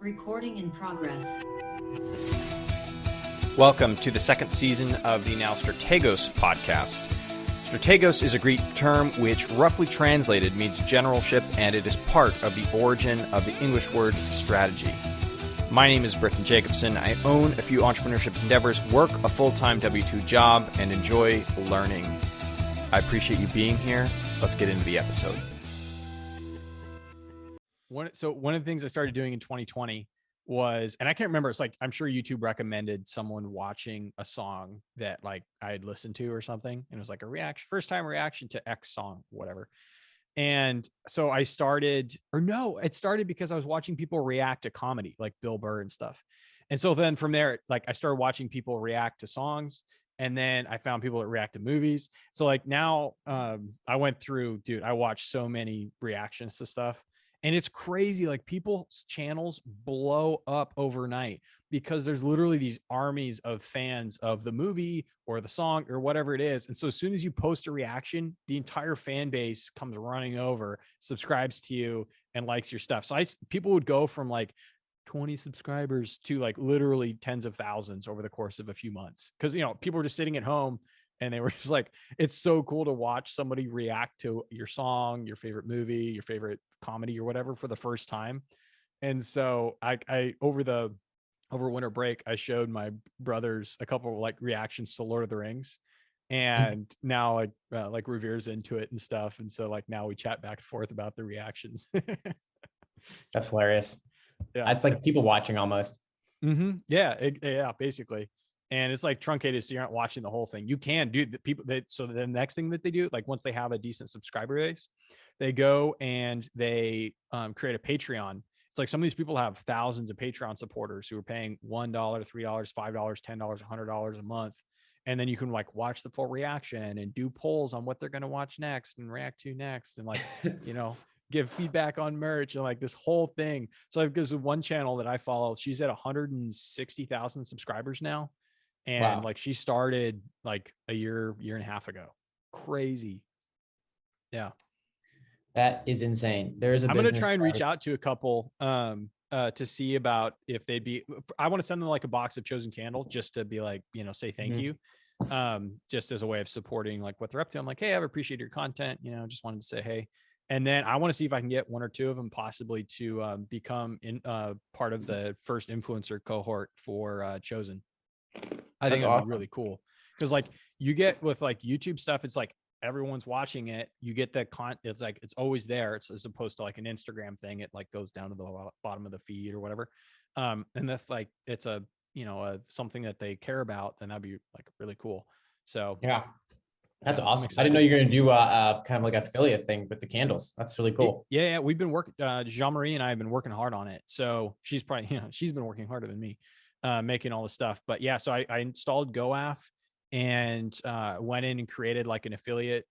Recording in progress. Welcome to the second season of the now Strategos podcast. Strategos is a Greek term which roughly translated means generalship, and it is part of the origin of the English word strategy. My name is Britton Jacobson. I own a few entrepreneurship endeavors, work a full-time W-2 job, and enjoy learning. I appreciate you being here. Let's get into the episode. One of the things I started doing in 2020 was, and I can't remember, it's like, I'm sure YouTube recommended someone watching a song that like I had listened to or something. And it was like a reaction, first time reaction to X song, whatever. And so it started because I was watching people react to comedy, like Bill Burr and stuff. And so then from there, like I started watching people react to songs. And then I found people that react to movies. So like now I went through, I watched so many reactions to stuff. And it's crazy, like people's channels blow up overnight because there's literally these armies of fans of the movie or the song or whatever it is. And so as soon as you post a reaction, the entire fan base comes running over, subscribes to you, and likes your stuff. So people would go from like 20 subscribers to like literally tens of thousands over the course of a few months. Because, people were just sitting at home and they were just like, it's so cool to watch somebody react to your song, your favorite movie, your favorite comedy or whatever for the first time. And so I over winter break, I showed my brothers a couple of like reactions to Lord of the Rings. And now like Revere's into it and stuff. And so like now we chat back and forth about the reactions. That's hilarious. Yeah. It's like people watching almost. Mm-hmm. Yeah, basically. And it's like truncated, so you aren't watching the whole thing. You can do the people that. So the next thing that they do, like once they have a decent subscriber base, they go and they create a Patreon. It's like some of these people have thousands of Patreon supporters who are paying $1, $3, $5, $10, $100 a month. And then you can like watch the full reaction and do polls on what they're going to watch next and react to next. And like, give feedback on merch and like this whole thing. So there's one channel that I follow. She's at 160,000 subscribers now. And like she started like a year and a half ago. Crazy. Yeah. That is insane. I'm going to try and reach out to a couple to see about if they'd be, I want to send them like a box of Chosen Candle just to be like, say thank you. Just as a way of supporting like what they're up to. I'm like, hey, I've appreciated your content. Just wanted to say, hey. And then I want to see if I can get one or two of them possibly to become part of the first influencer cohort for Chosen. I think that'd be really cool because like you get with like YouTube stuff, it's like everyone's watching it. You get that it's like it's always there. It's as opposed to like an Instagram thing. It like goes down to the bottom of the feed or whatever. And if like it's a something that they care about, then that'd be like really cool. So yeah, that's awesome. I didn't know you're gonna do kind of like an affiliate thing with the candles. That's really cool. Yeah, we've been working. Jean-Marie and I have been working hard on it. So she's probably she's been working harder than me. Making all the stuff. But yeah, so I installed GoAF and went in and created like an affiliate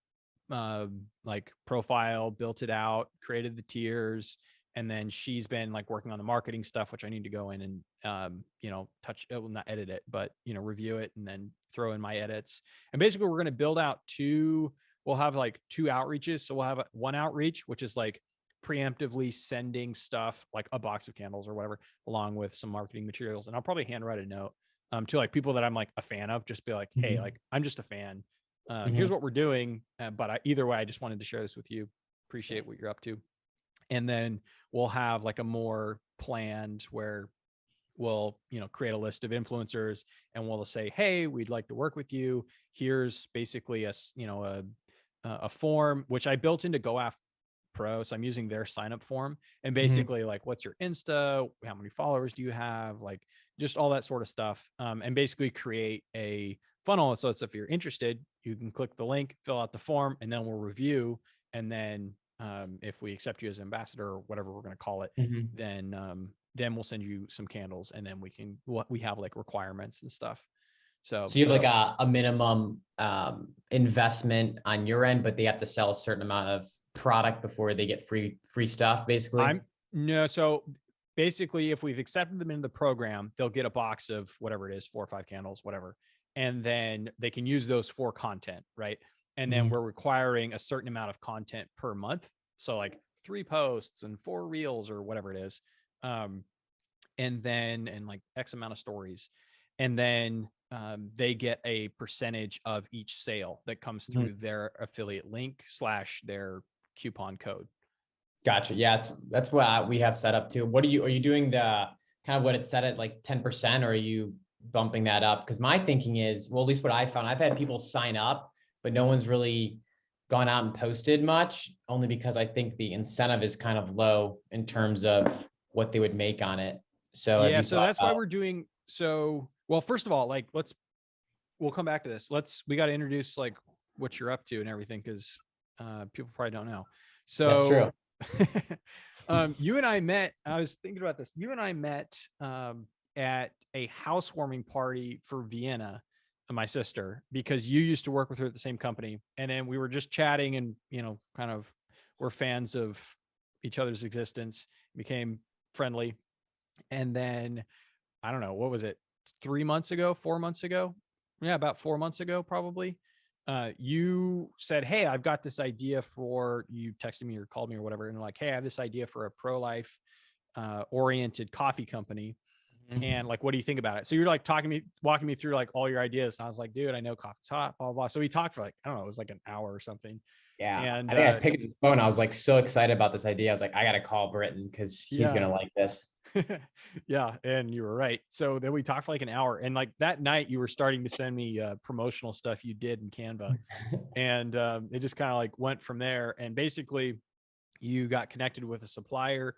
like profile, built it out, created the tiers. And then she's been like working on the marketing stuff, which I need to go in and, touch it, well, not edit it, but, review it and then throw in my edits. And basically we're going to build out we'll have like two outreaches. So we'll have one outreach, which is like preemptively sending stuff like a box of candles or whatever, along with some marketing materials. And I'll probably handwrite a note to like people that I'm like a fan of, just be like, hey, like I'm just a fan. Here's what we're doing. But either way, I just wanted to share this with you. Appreciate what you're up to. And then we'll have like a more planned where we'll, create a list of influencers and we'll say, hey, we'd like to work with you. Here's basically a form, which I built into GoAF Pro. So I'm using their sign up form and basically like, what's your Insta? How many followers do you have? Like just all that sort of stuff. And basically create a funnel. So if you're interested, you can click the link, fill out the form, and then we'll review. And then if we accept you as ambassador or whatever we're going to call it, then we'll send you some candles and then we have like requirements and stuff. So you have like a minimum investment on your end, but they have to sell a certain amount of product before they get free stuff, basically. So basically if we've accepted them into the program, they'll get a box of whatever it is, 4 or 5 candles, whatever. And then they can use those for content. Right. And then we're requiring a certain amount of content per month. So like 3 posts and 4 reels or whatever it is. and then, and like X amount of stories. And then they get a percentage of each sale that comes Mhm. through their affiliate link / their coupon code. Gotcha. Yeah, that's what we have set up too. Are you doing the kind of what it's set at like 10%, or are you bumping that up? Because my thinking is, well, at least what I found, I've had people sign up, but no one's really gone out and posted much, only because I think the incentive is kind of low in terms of what they would make on it. So have Yeah. you So thought that's why about? we're doing, so, well, first of all, like, we'll come back to this. We got to introduce like what you're up to and everything. Cause people probably don't know. That's So true. you and I met, I was thinking about this. You and I met at a housewarming party for Vienna, my sister, because you used to work with her at the same company. And then we were just chatting and, kind of we're fans of each other's existence, became friendly. And then I don't know, what was it? 3 months ago, 4 months ago? Yeah, about 4 months ago, probably. You said, "Hey, I've got this idea for," you texted me or called me or whatever. And like, "Hey, I have this idea for a pro-life oriented coffee company. Mhm. And like, what do you think about it?" So you're like walking me through like all your ideas. And I was like, "Dude, I know coffee's hot, blah, blah, blah." So we talked for like, I don't know, it was like an hour or something. Yeah, And I think I picked up the phone. I was like so excited about this idea. I was like, I got to call Britton because he's yeah, gonna like this. yeah, and you were right. So then we talked for like an hour, and like that night, you were starting to send me promotional stuff you did in Canva, and it just kind of like went from there. And basically, you got connected with a supplier,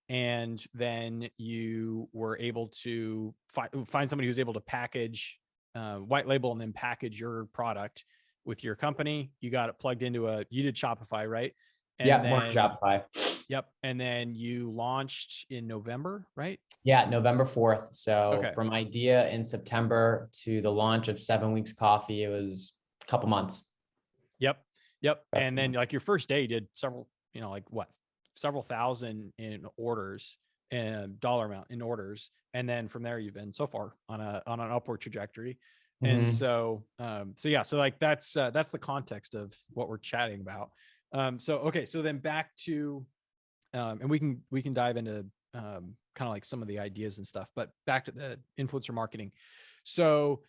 and then you were able to find somebody who's able to package, white label, and then package your product with your company. You got it plugged into you did Shopify, right? And Yeah, more then, Shopify. yep, and then you launched in November, right? Yeah, November 4th. So Okay. from idea in September to the launch of 7 Weeks Coffee, it was a couple months. Yep. Yep. And Couple then months. like your first day you did several, like what, several thousand in orders and dollar amount in orders. And then from there you've been so far on an upward trajectory. And Mhm. so yeah, so like that's the context of what we're chatting about. So okay, so then back to and we can dive into kind of like some of the ideas and stuff, but back to the influencer marketing. So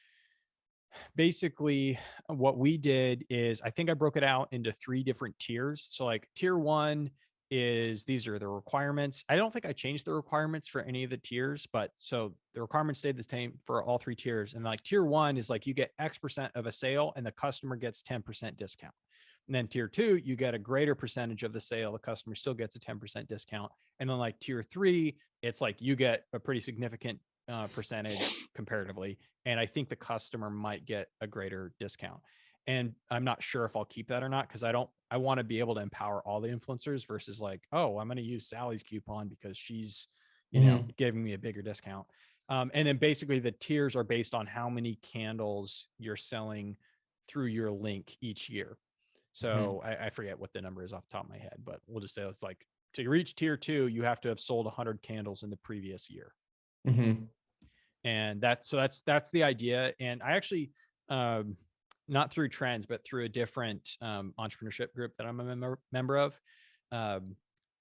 basically what we did is, I think I broke it out into 3 different tiers. So like tier 1 is, these are the requirements. I don't think I changed the requirements for any of the tiers, but so the requirements stayed the same for all 3 tiers. And like tier 1 is like you get X% of a sale and the customer gets 10% discount. And then tier 2, you get a greater percentage of the sale, the customer still gets a 10% discount. And then like tier 3, it's like you get a pretty significant percentage comparatively. And I think the customer might get a greater discount. And I'm not sure if I'll keep that or not, because I want to be able to empower all the influencers versus like, oh, I'm going to use Sally's coupon because she's, Mhm. giving me a bigger discount. And then basically the tiers are based on how many candles you're selling through your link each year. Mhm. So I forget what the number is off the top of my head, but we'll just say it's like, to reach tier 2, you have to have sold 100 candles in the previous year. Mhm. And that's the idea. And I actually, um not through Trends, but through a different entrepreneurship group that I'm a member of, um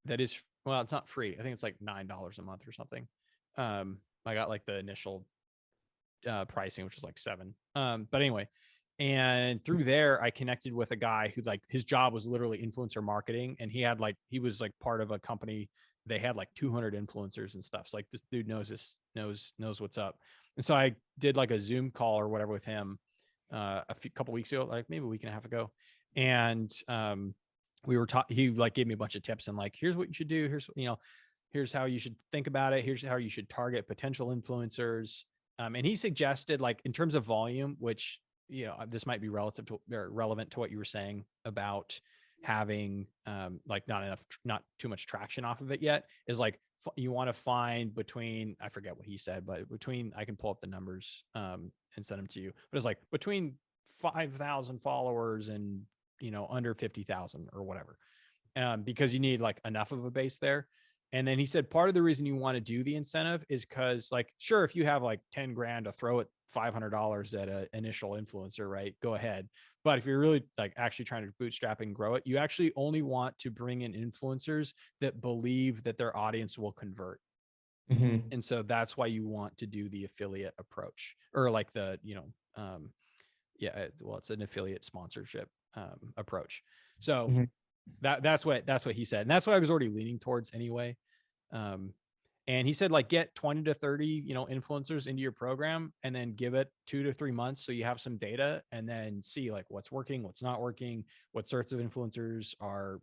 that is, well, it's not free. I think it's like $9 a month or something. I got like the initial pricing, which was like 7. But anyway, and through there I connected with a guy who, like, his job was literally influencer marketing, and he was like part of a company. They had like 200 influencers and stuff. So like this dude knows what's up. And so I did like a Zoom call or whatever with him couple weeks ago, like maybe a week and a half ago. And we were talking, he like gave me a bunch of tips and like, here's what you should do, here's how you should think about it, here's how you should target potential influencers. And he suggested, like, in terms of volume, which, this might be relative to, or relevant to what you were saying about having like not too much traction off of it yet, is like you want to find between, I forget what he said, but between, I can pull up the numbers and send them to you, but it's like between 5,000 followers and under 50,000 or whatever, because you need like enough of a base there. And then he said part of the reason you want to do the incentive is because, like, sure, if you have like 10 grand to throw at $500 at an initial influencer, right, go ahead. But if you're really like actually trying to bootstrap and grow it, you actually only want to bring in influencers that believe that their audience will convert. Mhm. And so that's why you want to do the affiliate approach, or like the, well, it's an affiliate sponsorship approach. So Mhm. that's what he said. And that's what I was already leaning towards anyway. Um, and he said, like, get 20 to 30, influencers into your program, and then give it 2 to 3 months so you have some data, and then see like what's working, what's not working, what sorts of influencers are,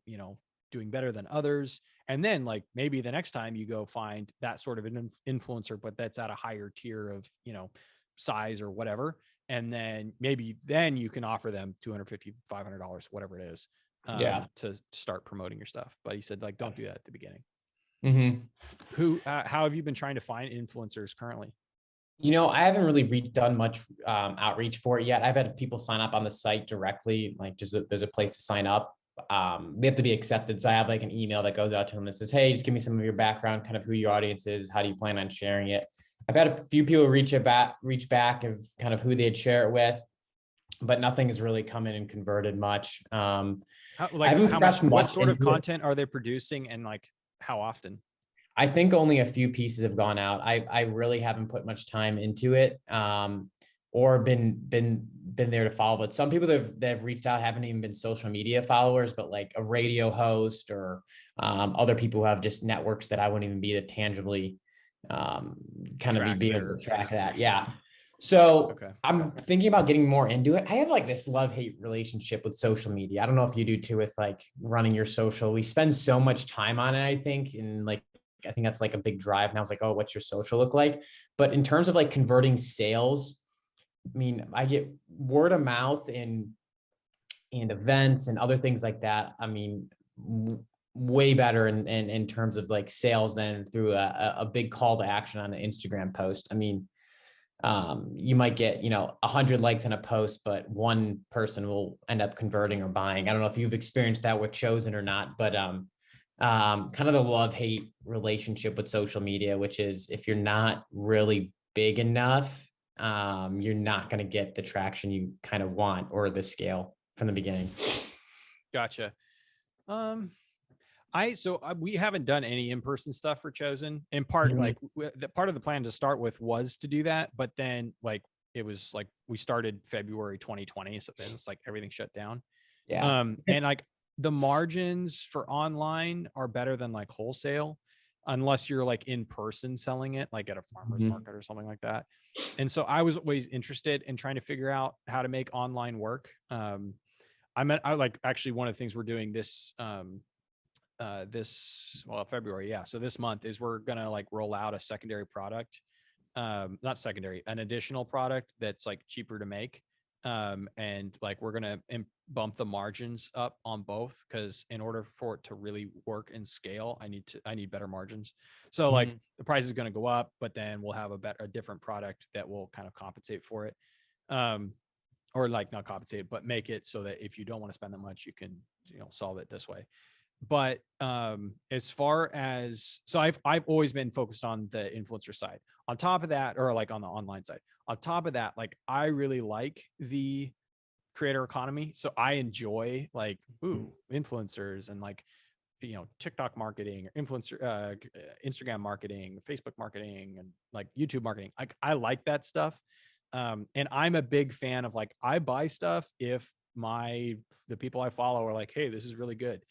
doing better than others. And then like maybe the next time you go find that sort of an influencer, but that's at a higher tier of, size or whatever. And then maybe then you can offer them $250, $500, whatever it is, Yeah. to start promoting your stuff. But he said, like, don't do that at the beginning. Mhm. How have you been trying to find influencers currently? I haven't really done much outreach for it yet. I've had people sign up on the site directly, like just there's a place to sign up. They have to be accepted. So I have like an email that goes out to them that says, hey, just give me some of your background, kind of who your audience is. How do you plan on sharing it? I've had a few people reach back of kind of who they'd share it with, but nothing has really come in and converted much. I haven't pressed What much sort of into it. content are they producing, and like how often? I think only a few pieces have gone out. I really haven't put much time into it, or been there to follow. But some people that have reached out haven't even been social media followers, but like a radio host or other people who have just networks that I wouldn't even be to tangibly kind of be able to track that. Yeah. So Okay. I'm thinking about getting more into it. I have like this love-hate relationship with social media. I don't know if you do too with like running your social. We spend so much time on it, I think, and like I think that's like a big drive. And I was like, oh, what's your social look like? But in terms of like converting sales, I mean, I get word of mouth and events and other things like that. I mean, way better in terms of like sales than through a big call to action on an Instagram post. I mean, you might get 100 likes on a post, but one person will end up converting or buying. I don't know if you've experienced that with Chosen or not, but kind of the love-hate relationship with social media, which is if you're not really big enough, you're not going to get the traction you kind of want or the scale from the beginning. Gotcha. Um, we haven't done any in-person stuff for Chosen. In part, Mhm. like the part of the plan to start with was to do that, but then like it was like we started February 2020, so then it's like everything shut down. Yeah. And like the margins for online are better than like wholesale, unless you're like in person selling it, like at a farmer's Mhm. market or something like that. And so I was always interested in trying to figure out how to make online work. I like actually one of the things we're doing February, yeah, so this month is we're gonna like roll out a secondary product, not secondary, an additional product that's like cheaper to make, and like we're gonna bump the margins up on both, because in order for it to really work and scale, I need better margins. So like Mhm. the price is going to go up, but then we'll have a different product that will kind of compensate for it, um or like not compensate, but make it so that if you don't want to spend that much, you can solve it this way. But as far as, so I've always been focused on the influencer side. On top of that, or like on the online side, on top of that, like I really like the creator economy, so I enjoy like influencers and like TikTok marketing or influencer Instagram marketing, Facebook marketing, and like YouTube marketing. Like I like that stuff. And I'm a big fan of like, I buy stuff if the people I follow are like, hey, this is really good.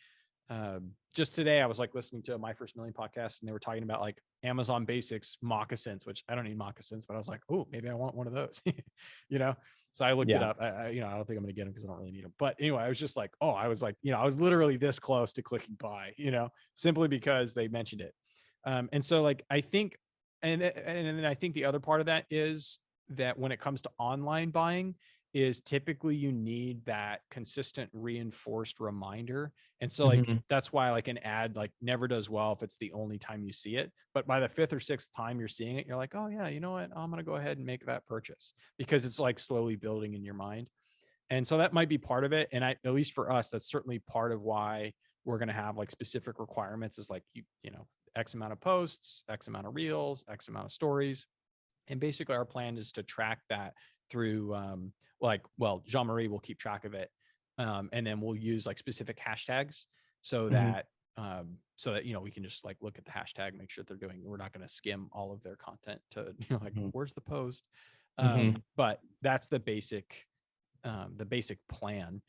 Just today I was like listening to My First Million podcast, and they were talking about like Amazon Basics moccasins, which I don't need moccasins, but I was like, oh, maybe I want one of those, you know? So I looked it Yeah. up. I don't think I'm going to get them because I don't really need them. But anyway, I was just like, oh, I was like, I was literally this close to clicking buy, simply because they mentioned it. And so like, I think, and then I think the other part of that is that when it comes to online buying, is typically you need that consistent reinforced reminder. And so like Mhm. that's why like an ad like never does well if it's the only time you see it. But by the fifth or sixth time you're seeing it, you're like, oh yeah, you know what? I'm gonna go ahead and make that purchase, because it's like slowly building in your mind. And so that might be part of it. And at least for us, that's certainly part of why we're gonna have like specific requirements, is like X amount of posts, X amount of reels, X amount of stories. And basically our plan is to track that through Jean-Marie will keep track of it. And then we'll use like specific hashtags so Mhm. that so that, we can just like look at the hashtag, make sure we're not going to skim all of their content to, like, where's the post? But that's the basic plan.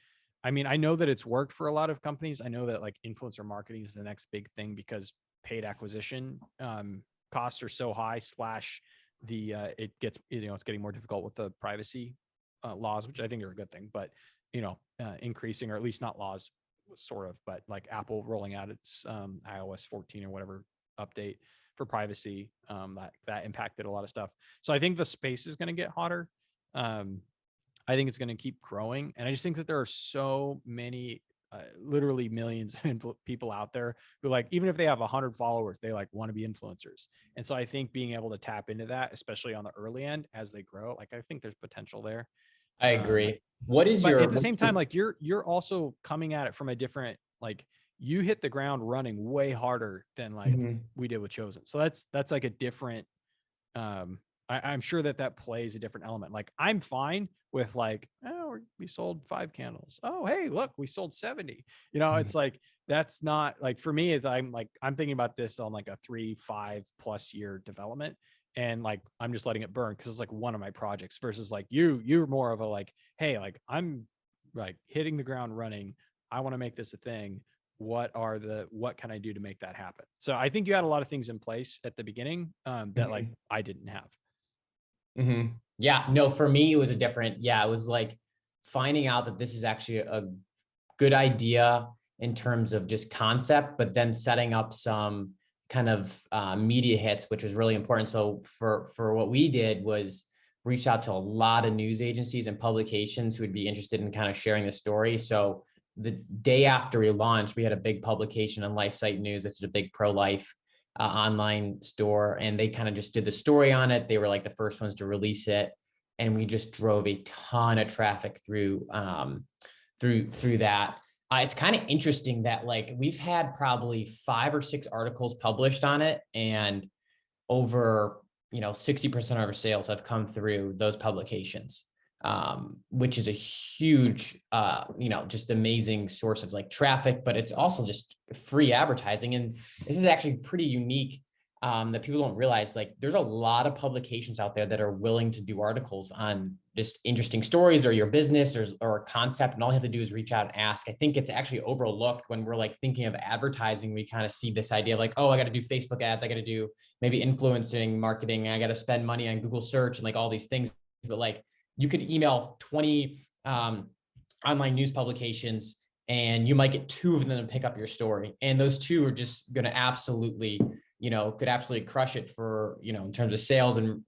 I mean, I know that it's worked for a lot of companies. I know that like influencer marketing is the next big thing because paid acquisition costs are so high, / it gets, it's getting more difficult with the privacy laws, which I think are a good thing, but increasing, or at least not laws, sort of, but like Apple rolling out its iOS 14 or whatever update for privacy, that impacted a lot of stuff. So I think the space is going to get hotter. I think it's going to keep growing. And I just think that there are so many, literally millions of people out there who, like, even if they have 100 followers, they like want to be influencers. And so I think being able to tap into that, especially on the early end as they grow, like, I think there's potential there. I agree. But at the same time, like you're also coming at it from a different, like, you hit the ground running way harder than like we did with Chosen. So that's like a different, I'm sure that plays a different element. Like, I'm fine with like, oh, we sold 5 candles. Oh, hey, look, we sold 70. It's like, that's not like, for me, I'm thinking about this on like a 3-5+ year development. And like, I'm just letting it burn because it's like one of my projects, versus like you're more of a like, hey, like, I'm like hitting the ground running. I want to make this a thing. What can I do to make that happen? So I think you had a lot of things in place at the beginning that like I didn't have. Yeah, no, for me, it was it was like finding out that this is actually a good idea in terms of just concept, but then setting up some kind of media hits, which was really important. So for what we did was reach out to a lot of news agencies and publications who would be interested in kind of sharing the story. So the day after we launched, we had a big publication on LifeSite News, which is a big pro-life online store, and they kind of just did the story on it. They were like the first ones to release it, and we just drove a ton of traffic through that. It's kind of interesting that like we've had probably 5 or 6 articles published on it, and over 60% of our sales have come through those publications, which is a huge just amazing source of like traffic, but it's also just free advertising. And this is actually pretty unique that people don't realize. Like, there's a lot of publications out there that are willing to do articles on just interesting stories or your business or a concept, and all you have to do is reach out and ask. I think it's actually overlooked when we're like thinking of advertising. We kind of see this idea of like, oh, I got to do Facebook ads, I got to do maybe influencing marketing, I got to spend money on Google search and like all these things. But like, you could email 20 online news publications and you might get 2 of them to pick up your story. And those 2 are just going to absolutely, could absolutely crush it for, in terms of sales and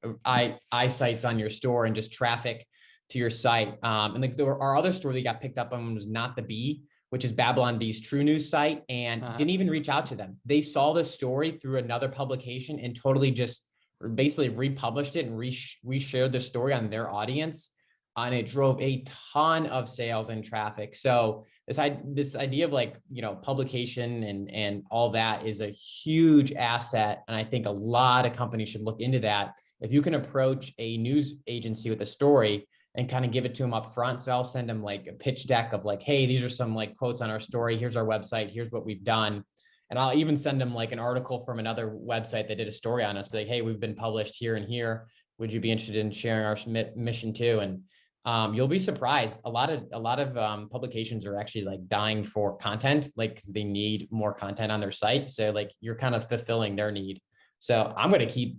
eyesights on your store and just traffic to your site. And like our other story that got picked up on was Not the Bee, which is Babylon Bee's True News site, and didn't even reach out to them. They saw the story through another publication and totally just basically republished it and reshared the story on their audience, and it drove a ton of sales and traffic. So this idea of like, publication and all that is a huge asset. And I think a lot of companies should look into that. If you can approach a news agency with a story and kind of give it to them up front. So I'll send them like a pitch deck of like, hey, these are some like quotes on our story. Here's our website. Here's what we've done. And I'll even send them like an article from another website that did a story on us. Be like, hey, we've been published here and here. Would you be interested in sharing our mission too? And you'll be surprised. A lot of publications are actually like dying for content, like, 'cause they need more content on their site. So like, you're kind of fulfilling their need. So I'm going to keep,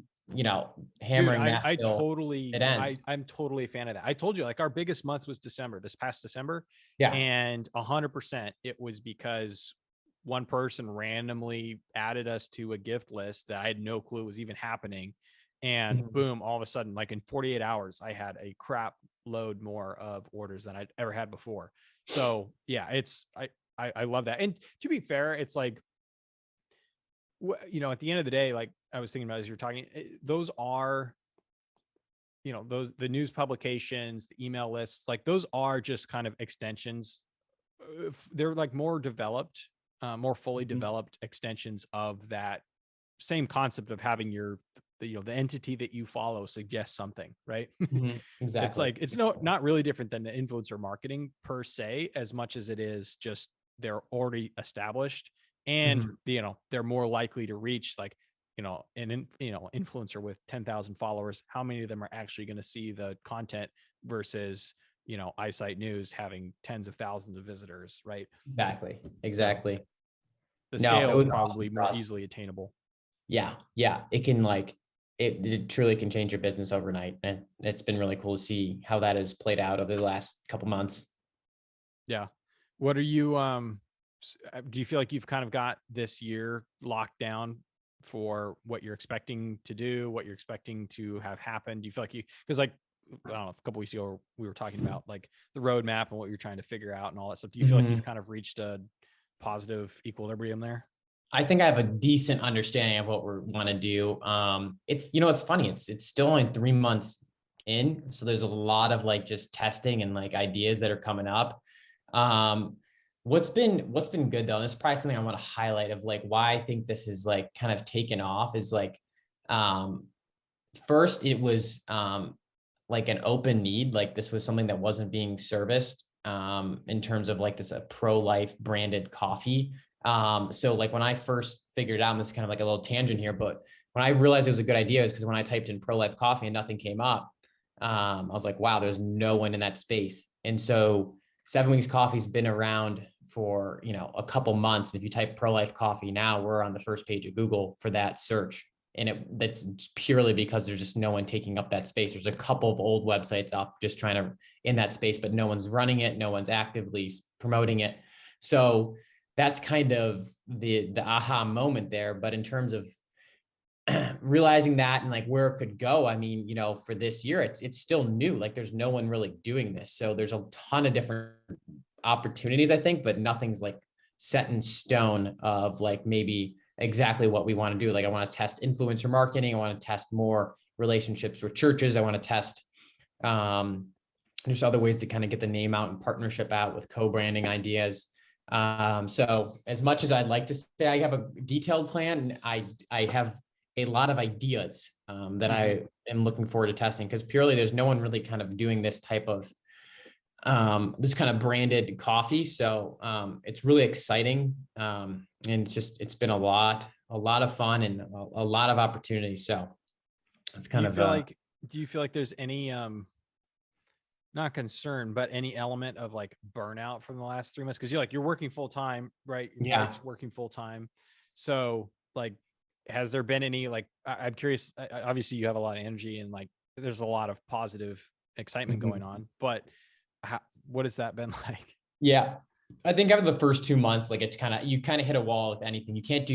hammering that. I totally, it ends. I'm totally a fan of that. I told you, like, our biggest month was December, this past December. Yeah. And 100% it was because one person randomly added us to a gift list that I had no clue was even happening. And boom, all of a sudden, like in 48 hours, I had a crap load more of orders than I'd ever had before. So yeah, I love that. And to be fair, it's like, at the end of the day, like I was thinking about as you're talking, those are, the news publications, the email lists, like those are just kind of extensions. They're like more developed, more fully developed extensions of that same concept of having the entity that you follow suggests something, right? Exactly. It's like, it's not really different than the influencer marketing per se, as much as it is just they're already established and Mhm. they're more likely to reach like, influencer with 10,000 followers. How many of them are actually going to see the content versus, eyesight news having tens of thousands of visitors, right? Exactly. So Exactly. the No, it scale is was awesome probably for more us. easily attainable. Yeah. Yeah. It can like, it truly can change your business overnight. And it's been really cool to see how that has played out over the last couple months. Yeah. What are you do you feel like you've kind of got this year locked down for what you're expecting to do, what you're expecting to have happen? Do you feel like because like, I don't know, a couple weeks ago we were talking about like the roadmap and what you're trying to figure out and all that stuff. Do you feel like you've Mhm. kind of reached a positive equilibrium there? I think I have a decent understanding of what we want to do. It's, it's funny. It's still only 3 months in. So there's a lot of like just testing and like ideas that are coming up. Um, what's been good though, and this is probably something I want to highlight of like why I think this is like kind of taken off is like, um, first it was like an open need. Like this was something that wasn't being serviced in terms of like this pro-life branded coffee. So like when I first figured out, and this is kind of like a little tangent here, but when I realized it was a good idea is because when I typed in pro-life coffee and nothing came up, I was like, wow, there's no one in that space. And so 7 Weeks Coffee's been around for, a couple months. If you type pro-life coffee now, we're on the first page of Google for that search. And that's purely because there's just no one taking up that space. There's a couple of old websites up just trying to in that space, but no one's running it. No one's actively promoting it. So that's kind of the aha moment there. But in terms of realizing that and like where it could go, I mean, for this year, it's still new. Like there's no one really doing this. So there's a ton of different opportunities, I think, but nothing's like set in stone of like maybe exactly what we want to do. Like I want to test influencer marketing. I want to test more relationships with churches. I want to test um, there's other ways to kind of get the name out and partnership out with co-branding ideas. So as much as I'd like to say I have a detailed plan, I have a lot of ideas that Mhm. I am looking forward to testing because purely there's no one really kind of doing this type of this kind of branded coffee. So it's really exciting. And it's been a lot of fun and a lot of opportunity. So it's Do kind you of feel like there's any not concern, but any element of like burnout from the last 3 months? Because you're working full time, right? Your yeah. wife's working full time. So like, has there been any like? I'm curious. Obviously, you have a lot of energy and like, there's a lot of positive excitement going Mhm. on. But what has that been like? Yeah. I think after the first 2 months, like you kind of hit a wall with anything. You can't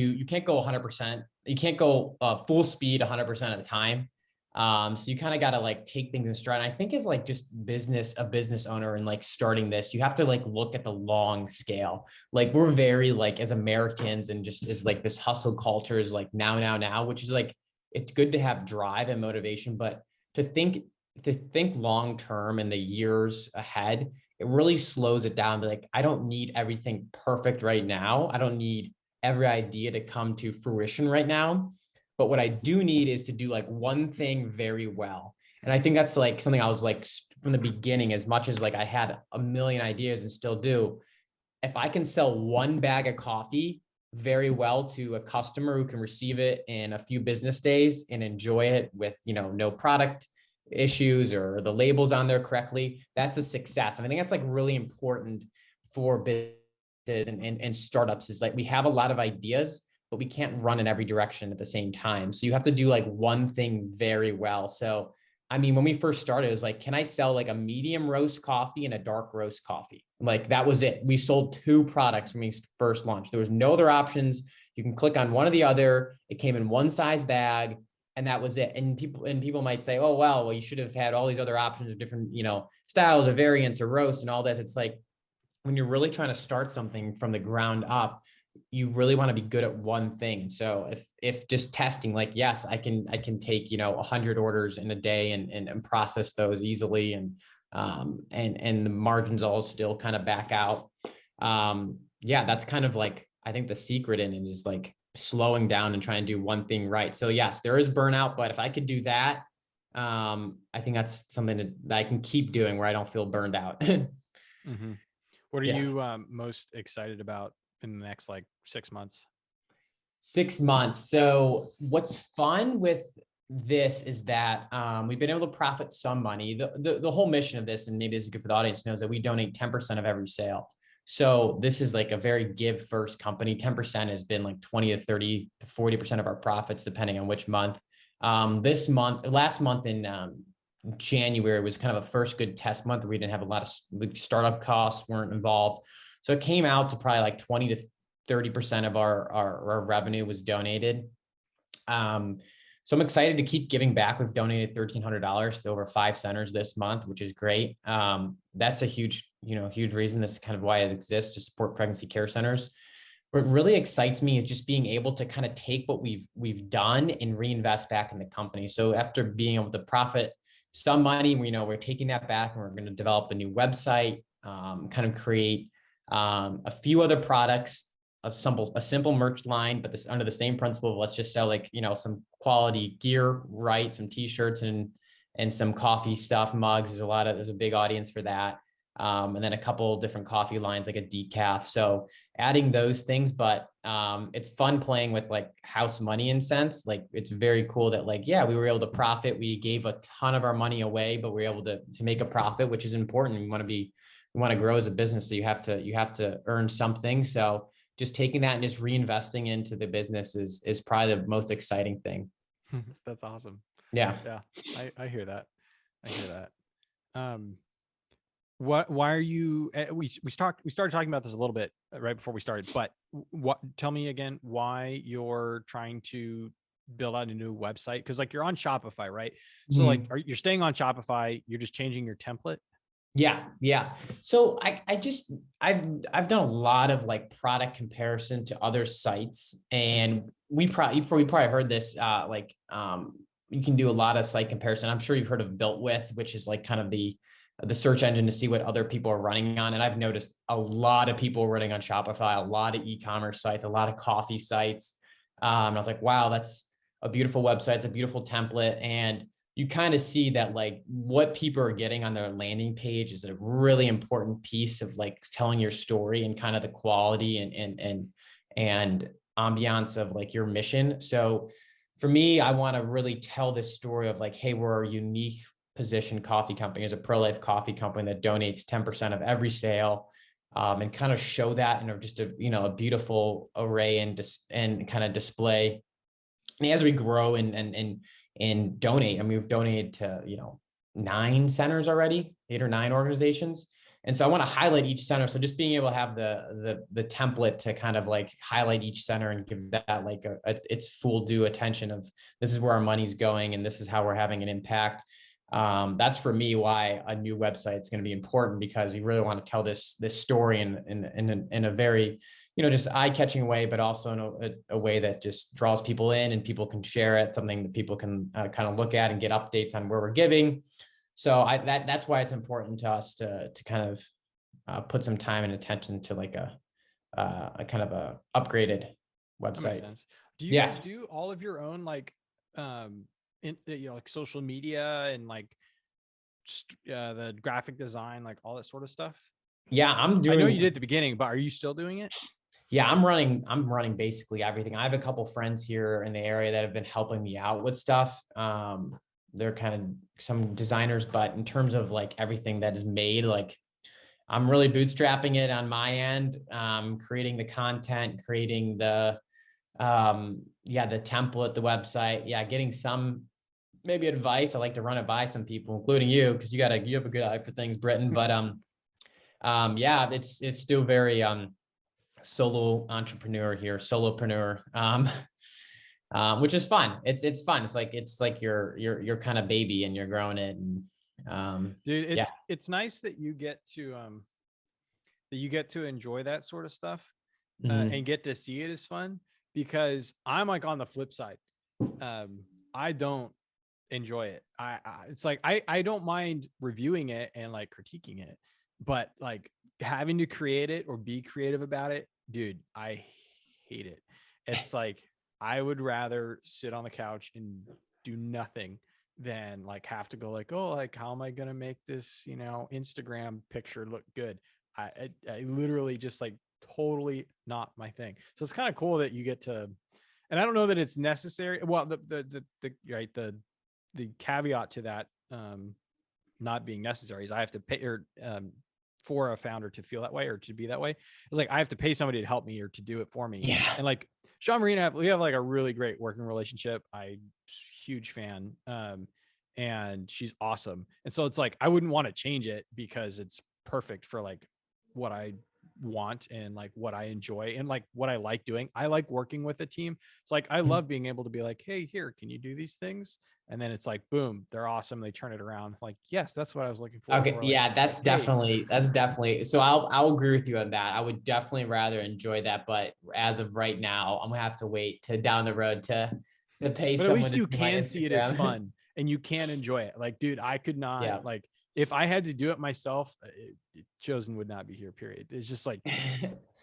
go 100%. You can't go full speed 100% of the time. So you kind of got to like take things in stride. And I think as like just a business owner and like starting this, you have to like look at the long scale. Like we're very like as Americans and just as like this hustle culture is like now, which is like, it's good to have drive and motivation, but to think, to think long term in the years ahead, it really slows it down. Be like, I don't need everything perfect right now. I don't need every idea to come to fruition right now. But what I do need is to do like one thing very well. And I think that's like something I was like from the beginning, as much as like I had a million ideas and still do. If I can sell one bag of coffee very well to a customer who can receive it in a few business days and enjoy it with, no product issues or the labels on there correctly, that's a success. And I think that's like really important for businesses and startups is like we have a lot of ideas, but we can't run in every direction at the same time. So you have to do like one thing very well. So I mean, when we first started, it was like, can I sell like a medium roast coffee and a dark roast coffee? Like that was it. We sold two products when we first launched. There was no other options. You can click on one or the other. It came in one size bag, and that was it. And people might say, oh, well, you should have had all these other options of different, styles or variants or roasts and all this. It's like when you're really trying to start something from the ground up, you really want to be good at one thing. So if just testing, like, yes, I can take, 100 orders in a day and process those easily and the margins all still kind of back out. Yeah, that's kind of like, I think the secret in it is like slowing down and trying to do one thing right. So yes, there is burnout, but if I could do that, I think that's something that I can keep doing where I don't feel burned out. Mhm. What are Yeah. you most excited about in the next like 6 months? 6 months. So what's fun with this is that we've been able to profit some money. The whole mission of this, and maybe this is good for the audience, knows that we donate 10% of every sale. So this is like a very give first company. 10% has been like 20 to 30 to 40% of our profits, depending on which month. Last month in January was kind of a first good test month. We didn't have a lot of startup costs weren't involved. So it came out to probably like 20 to 30% of our revenue was donated. So I'm excited to keep giving back. We've donated $1,300 to over 5 centers this month, which is great. That's a huge reason. This is kind of why it exists, to support pregnancy care centers. What really excites me is just being able to kind of take what we've done and reinvest back in the company. So after being able to profit some money, we're taking that back and we're going to develop a new website, kind of create a few other products, a simple merch line, but this under the same principle of let's just sell like, some quality gear, right? Some t-shirts and some coffee stuff, mugs. There's a big audience for that. And then a couple different coffee lines, like a decaf. So adding those things, but it's fun playing with like house money in sense. Like it's very cool that like, yeah, we were able to profit. We gave a ton of our money away, but we were able to make a profit, which is important. We want to grow as a business. So you have to earn something. So just taking that and just reinvesting into the business is probably the most exciting thing. That's awesome. Yeah. Yeah. I hear that. I hear that. Why are you, we started talking about this a little bit right before we started, but tell me again why you're trying to build out a new website. Cause like you're on Shopify, right? So like, you're staying on Shopify, you're just changing your template. Yeah. So I've done a lot of like product comparison to other sites, and you probably heard this, you can do a lot of site comparison. I'm sure you've heard of Built With, which is like kind of the search engine to see what other people are running on. And I've noticed a lot of people running on Shopify, a lot of e-commerce sites, a lot of coffee sites. And I was like, wow, that's a beautiful website. It's a beautiful template. And you kind of see that like what people are getting on their landing page is a really important piece of like telling your story and kind of the quality and ambiance of like your mission. So for me, I want to really tell this story of like, hey, we're a unique position coffee company, as a pro-life coffee company that donates 10% of every sale, and kind of show that in just a beautiful array and kind of display. And as we grow and donate, I mean, we've donated to 9 centers already, 8 or 9 organizations. And so I want to highlight each center. So just being able to have the template to kind of like highlight each center and give that like its full due attention of this is where our money's going and this is how we're having an impact. That's for me why a new website is going to be important, because we really want to tell this story in a very just eye-catching way, but also in a way that just draws people in and people can share it, something that people can kind of look at and get updates on where we're giving. So that's why it's important to us to kind of put some time and attention to like a kind of a upgraded website. That makes sense. Do you guys do all of your own like like social media and like the graphic design, like all that sort of stuff? Yeah, I know you did at the beginning, but are you still doing it? Yeah, I'm running basically everything. I have a couple friends here in the area that have been helping me out with stuff. They're kind of some designers, but in terms of like everything that is made, like I'm really bootstrapping it on my end, creating the content, creating the template, the website, getting some maybe advice. I like to run it by some people, including you, because you have a good eye for things, Britton. But it's still very solo entrepreneur here, solopreneur, which is fun. It's fun. It's like your kind of baby and you're growing it. And dude, it's nice that you get to enjoy that sort of stuff, and get to see it as fun, because I'm like on the flip side. I don't enjoy it. It's like I don't mind reviewing it and like critiquing it, but like having to create it or be creative about it, dude, I hate it. It's like I would rather sit on the couch and do nothing than like have to go like, oh, like how am I gonna make this Instagram picture look good? I literally just like totally not my thing. So it's kind of cool that you get to, and I don't know that it's necessary. Well, the caveat to that, not being necessary is I have to pay, or for a founder to feel that way or to be that way. It's like, I have to pay somebody to help me or to do it for me. Yeah. And like Jean Marie and we have like a really great working relationship. Huge fan. And she's awesome. And so it's like, I wouldn't want to change it because it's perfect for like what I want and like what I enjoy and like what I like doing. I like working with a team. It's like, I love being able to be like, hey, here, can you do these things? And then it's like, boom, they're awesome. They turn it around. Like, yes, that's what I was looking for. Okay. Or like, Yeah, that's hey, definitely. So I'll agree with you on that. I would definitely rather enjoy that. But as of right now, I'm gonna have to wait to down the road to pay but at someone least to you see my can see it as Instagram. fun and you can enjoy it. Like, dude, I could not, Yeah. like, if I had to do it myself, Chosen would not be here, period. It's just like,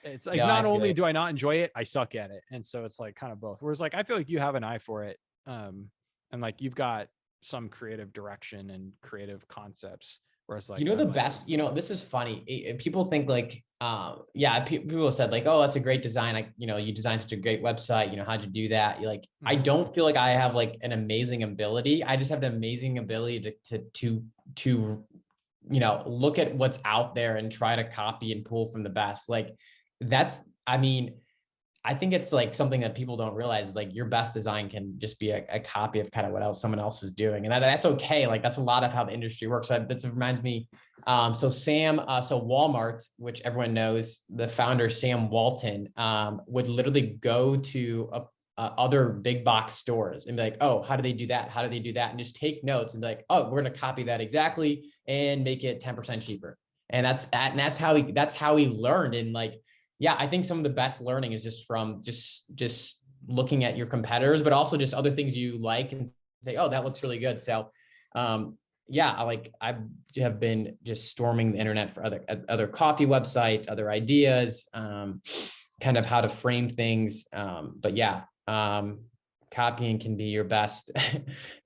it's like, No, I not feel only you. do I not enjoy it, I suck at it. And so it's like kind of both. Whereas like, I feel like you have an eye for it. And like, you've got some creative direction and creative concepts. Whereas like, You know, the I'm just best, this is funny. People think like, yeah, people said like, oh, that's a great design. You designed such a great website. How'd you do that? You're like, I don't feel like I have like an amazing ability. I just have an amazing ability to look at what's out there and try to copy and pull from the best. Like that's, I mean, I think it's like something that people don't realize, like your best design can just be a copy of kind of what else someone else is doing. And that's okay. Like that's a lot of how the industry works. That reminds me. So Walmart, which everyone knows, the founder, Sam Walton, would literally go to other big box stores and be like, oh, how do they do that? How do they do that? And just take notes and be like, oh, we're going to copy that exactly and make it 10% cheaper. And that's how he learned. And like, yeah, I think some of the best learning is just from just looking at your competitors, but also just other things you like and say, oh, that looks really good. So, yeah, I have been just storming the internet for other coffee websites, other ideas, kind of how to frame things. But yeah, copying can be your best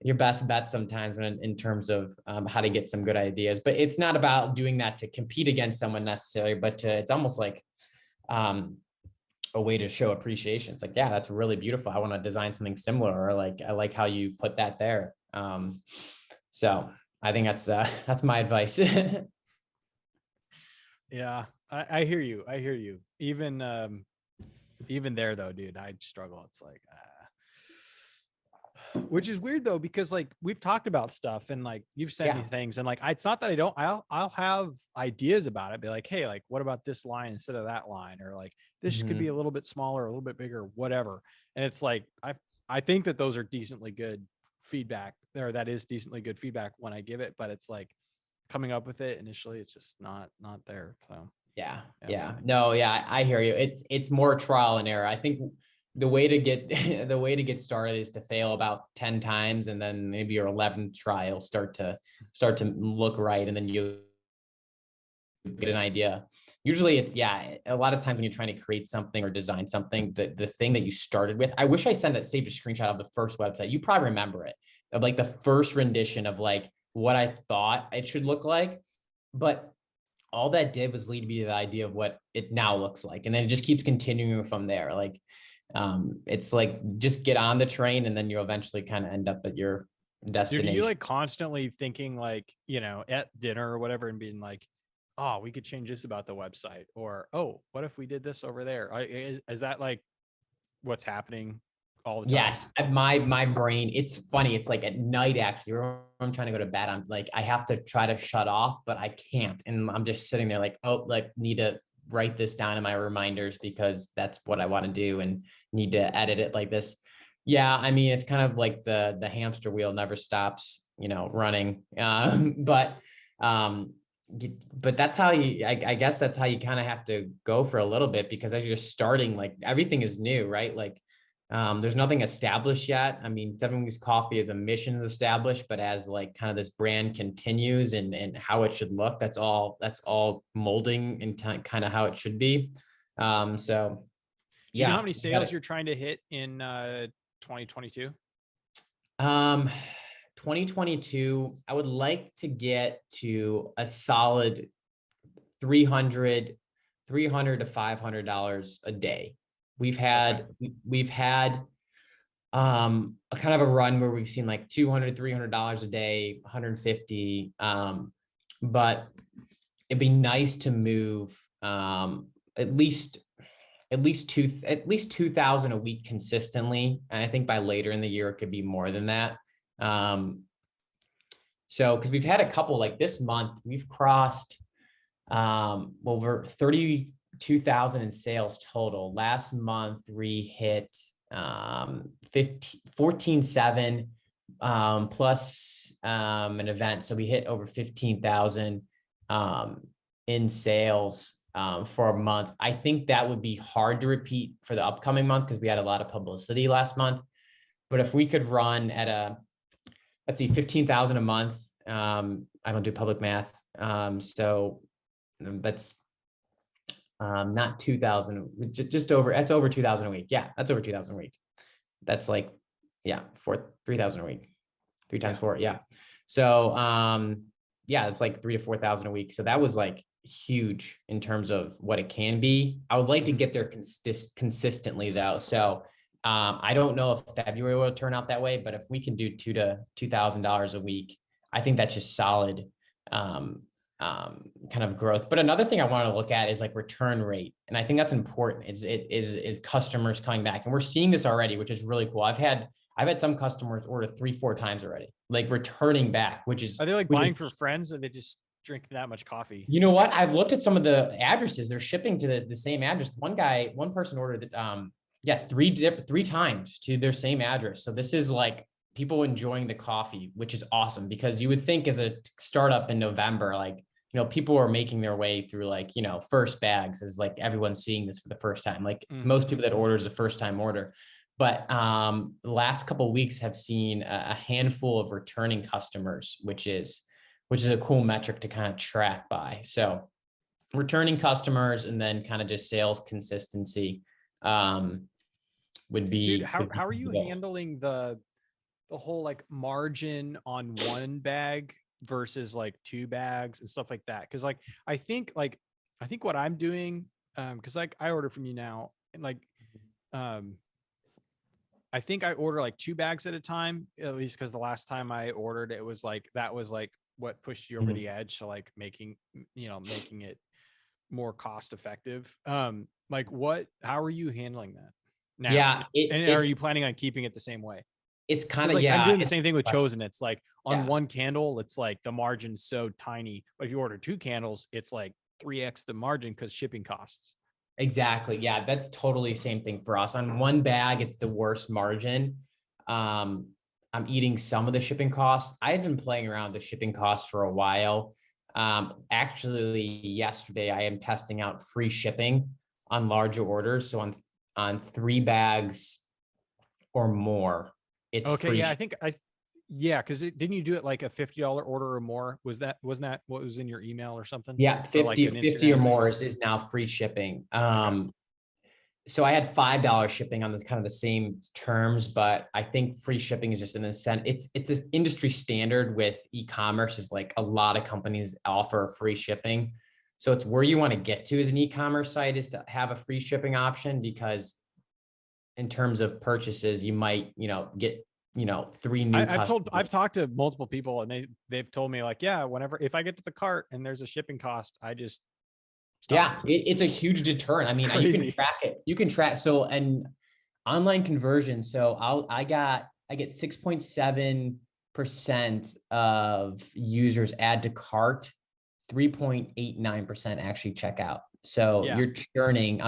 your best bet sometimes in terms of how to get some good ideas. But it's not about doing that to compete against someone necessarily, but it's almost like a way to show appreciation. It's like, yeah, that's really beautiful. I want to design something similar, or like, I like how you put that there. So I think that's my advice. yeah, I hear you. I hear you. Even there though, dude, I struggle. It's like, which is weird though, because like we've talked about stuff and like you've sent me Yeah. things and like, it's not that I don't, I'll have ideas about it. Be like, hey, like what about this line instead of that line? Or like, this could be Mhm. a little bit smaller, a little bit bigger, whatever. And it's like, I think that those are decently good feedback, or that is decently good feedback when I give it, but it's like coming up with it initially, it's just not there. So Yeah. yeah. Yeah. No, yeah, I hear you. It's more trial and error. I think the way to get the way to get started is to fail about 10 times, and then maybe your 11th try will start to look right, and then you get an idea. Usually it's, yeah, a lot of times when you're trying to create something or design something, the thing that you started with, I wish I saved a screenshot of the first website. You probably remember it, of like the first rendition of like what I thought it should look like. But all that did was lead me to the idea of what it now looks like. And then it just keeps continuing from there. Like, it's like, just get on the train and then you'll eventually kind of end up at your Dude, are you destination. like constantly thinking like, at dinner or whatever and being like, oh, we could change this about the website, or, oh, what if we did this over there? Is that like what's happening all the time? Yes, my brain, it's funny. It's like at night, actually, when I'm trying to go to bed, I'm like, I have to try to shut off, but I can't. And I'm just sitting there like, oh, like need to write this down in my reminders because that's what I want to do and need to edit it like this. Yeah, I mean, it's kind of like the hamster wheel never stops, running. Um, but that's how I guess that's how you kind of have to go for a little bit, because as you're starting, like everything is new, right? Like, there's nothing established yet. I mean, 70s Coffee as a mission is established, but as like kind of this brand continues and how it should look, that's all molding and kind of how it should be. So Do you know how yeah, many sales you're trying to hit in 2022? um, 2022, I would like to get to a solid 300 $300 to $500 a day. We've had a kind of a run where we've seen like $200, $300 a day, 150. But it'd be nice to move at least 2,000 a week consistently. And I think by later in the year, it could be more than that. So, because we've had a couple, like this month, we've crossed over 32,000 in sales total. Last month, we hit 14.7 plus an event. So we hit over 15,000 in sales for a month. I think that would be hard to repeat for the upcoming month because we had a lot of publicity last month. But if we could run at let's see, 15,000 a month. I don't do public math. So that's not 2,000, just over, that's over 2,000 a week. Yeah, that's over 2,000 a week. That's like, yeah, 3,000 a week, 3 times 4. Yeah. So, yeah, it's like 3,000 to 4,000 a week. So that was like huge in terms of what it can be. I would like to get there consistently though. So, I don't know if February will turn out that way, but if we can do $2,000 to $2,000 a week, I think that's just solid, kind of growth. But another thing I want to look at is like return rate. And I think that's important. Is customers coming back, and we're seeing this already, which is really cool. I've had some customers order 3-4 times already, like returning back, which is, are they like buying for friends, or they just drink that much coffee? You know what? I've looked at some of the addresses. They're shipping to the same address. One person ordered, 3 times to their same address. So this is like people enjoying the coffee, which is awesome, because you would think as a startup in November, like, people are making their way through like, first bags, as like everyone's seeing this for the first time. Like most people that order is a first time order. But the last couple of weeks have seen a handful of returning customers, which is a cool metric to kind of track by. So returning customers and then kind of just sales consistency would be. Dude, how are you handling the whole like margin on one bag versus like 2 bags and stuff like that? Because like I think what I'm doing, because like I order from you now, and like I think I order like 2 bags at a time, at least because the last time I ordered, it was like that was like what pushed you over the edge. So like making it more cost effective. Like how are you handling that now? Yeah. And are you planning on keeping it the same way? It's kind of, like, yeah. I'm doing the same thing with Chosen. It's like on one candle, it's like the margin's so tiny, but if you order 2 candles, it's like 3x the margin because shipping costs. Exactly. Yeah, that's totally same thing for us. On one bag, it's the worst margin. I'm eating some of the shipping costs. I've been playing around with the shipping costs for a while. Actually, yesterday I am testing out free shipping on larger orders. So on 3 bags or more, it's okay. free. Yeah, because didn't you do it like a $50 order or more? Wasn't that what was in your email or something? Yeah, 50, or like 50 or more is now free shipping. So I had $5 shipping on this kind of the same terms, but I think free shipping is just an incentive. It's an industry standard with e-commerce, is like a lot of companies offer free shipping. So it's where you want to get to as an e-commerce site, is to have a free shipping option, because in terms of purchases, you might, get 3 new customers. I've talked to multiple people, and they've told me like, yeah, if I get to the cart and there's a shipping cost, I just stop. Yeah, it's a huge deterrent. I mean, you can track it. You can track. So, and online conversion. So I get 6.7% of users add to cart, 3.89% actually check out. So I'm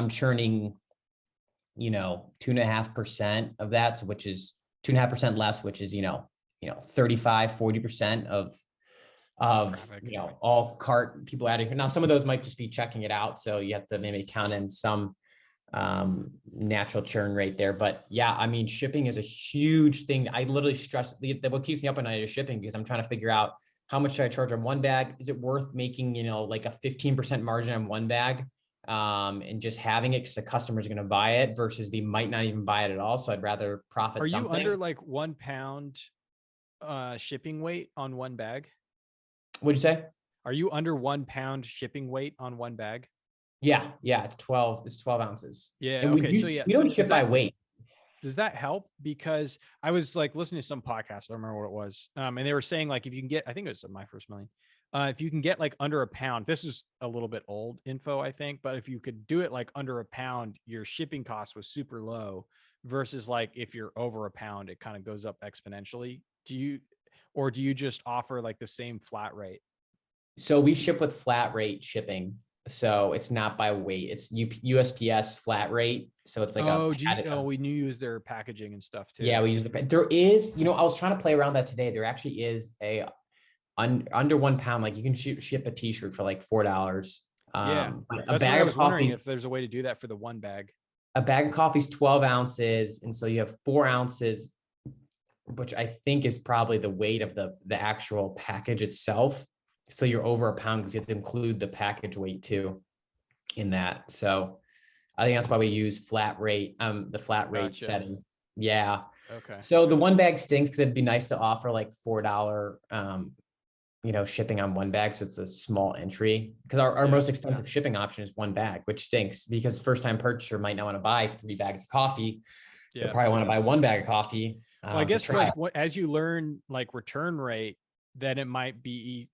churning, 2.5% of that. So which is 2.5% less, which is, 35-40% of all cart people adding. Now, some of those might just be checking it out, so you have to maybe count in some natural churn rate there. But yeah, I mean, shipping is a huge thing. I literally stress that what keeps me up at night is shipping, because I'm trying to figure out how much should I charge on one bag. Is it worth making like a 15% margin on one bag, and just having it because the customers are going to buy it, versus they might not even buy it at all. So I'd rather profit. Are you under like 1 pound shipping weight on one bag? What'd you say? Are you under 1 pound shipping weight on one bag? Yeah. Yeah. It's 12 ounces. Yeah. And Okay. So yeah, we don't ship by weight. does that help? Because I was like listening to some podcast, I don't remember what it was. And they were saying like, if you can get, I think it was My First Million. If you can get like under a pound, this is a little bit old info, I think, but if you could do it like under a pound, your shipping cost was super low versus like if you're over a pound, it kind of goes up exponentially. Or do you just offer like the same flat rate? So we ship with flat rate shipping. So it's not by weight. It's USPS flat rate. So it's like a Oh, padded. we knew you use their packaging and stuff Yeah, too. we use there is, I was trying to play around that today. There actually is a under 1 pound, like you can ship a t-shirt for like $4. Yeah. A That's what I bag of was wondering, coffee, if there's a way to do that for the one bag. a bag of coffee is 12 ounces. And so you have 4 ounces, which I think is probably the weight of the actual package itself. So you're over a pound because you have to include the package weight too in that. So I think that's why we use flat rate, the flat rate Gotcha. settings. Yeah. Okay. So the one bag stinks because it'd be nice to offer like $4, shipping on one bag. So it's a small entry because our Yeah, most expensive shipping option is one bag, which stinks because first time purchaser might not want to buy 3 bags of coffee. They yeah. probably want to buy one bag of coffee. Well, I To guess try like it. as you learn like return rate, then it might be,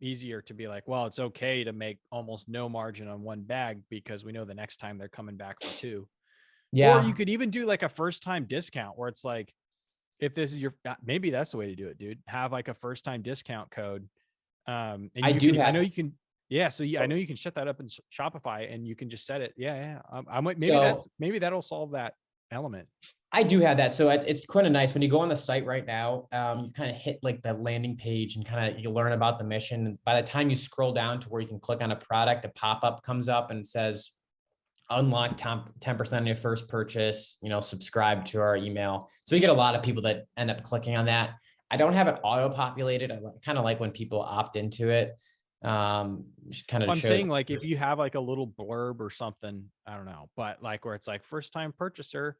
easier to be like, well, it's okay to make almost no margin on one bag because we know the next time they're coming back for two. Or you Yeah. could even do like a first time discount where it's like, if this is maybe that's the way to do it, dude. Have like a first time discount code. And I you do can, I know have. you can, yeah. So yeah, I know you can set that up in Shopify and you can just set it. Yeah. Yeah. I might, So maybe that'll solve that element. I do have that. So it's kind of nice when you go on the site right now. You kind of hit like the landing page and kind of you learn about the mission. And by the time you scroll down to where you can click on a product, a pop-up comes up and says, unlock 10% on your first purchase, subscribe to our email. So we get a lot of people that end up clicking on that. I don't have it auto-populated. I kind of like when people opt into it. Kind of I'm shows. saying like if you have like a little blurb or something, I don't know, but like where it's like first time purchaser,